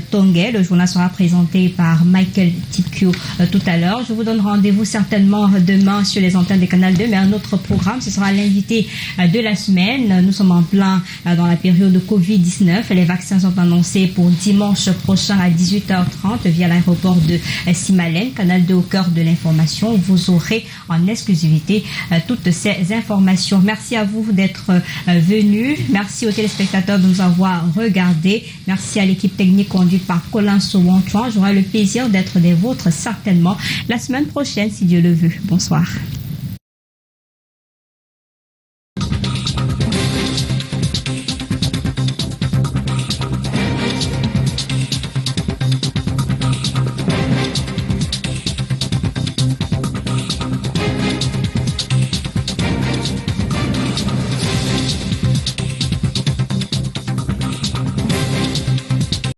Tonguet. Le journal sera présenté par Michael Tipkio tout à l'heure. Je vous donne rendez-vous certainement demain sur les antennes de Canal 2, mais un autre programme, ce sera l'invité de la semaine. Nous sommes en plein dans la période de Covid-19. Les vaccins sont annoncés pour dimanche prochain à 18h30 via l'aéroport de Simalène, Canal 2 au cœur de l'information. Vous aurez en exclusivité toutes ces informations. Merci à vous d'être venus. Merci aux téléspectateurs de nous avoir regardés. Merci à l'équipe technique conduite par Colin Sowon-Chuan. J'aurai le plaisir d'être des vôtres certainement la semaine prochaine si Dieu le veut. Bonsoir.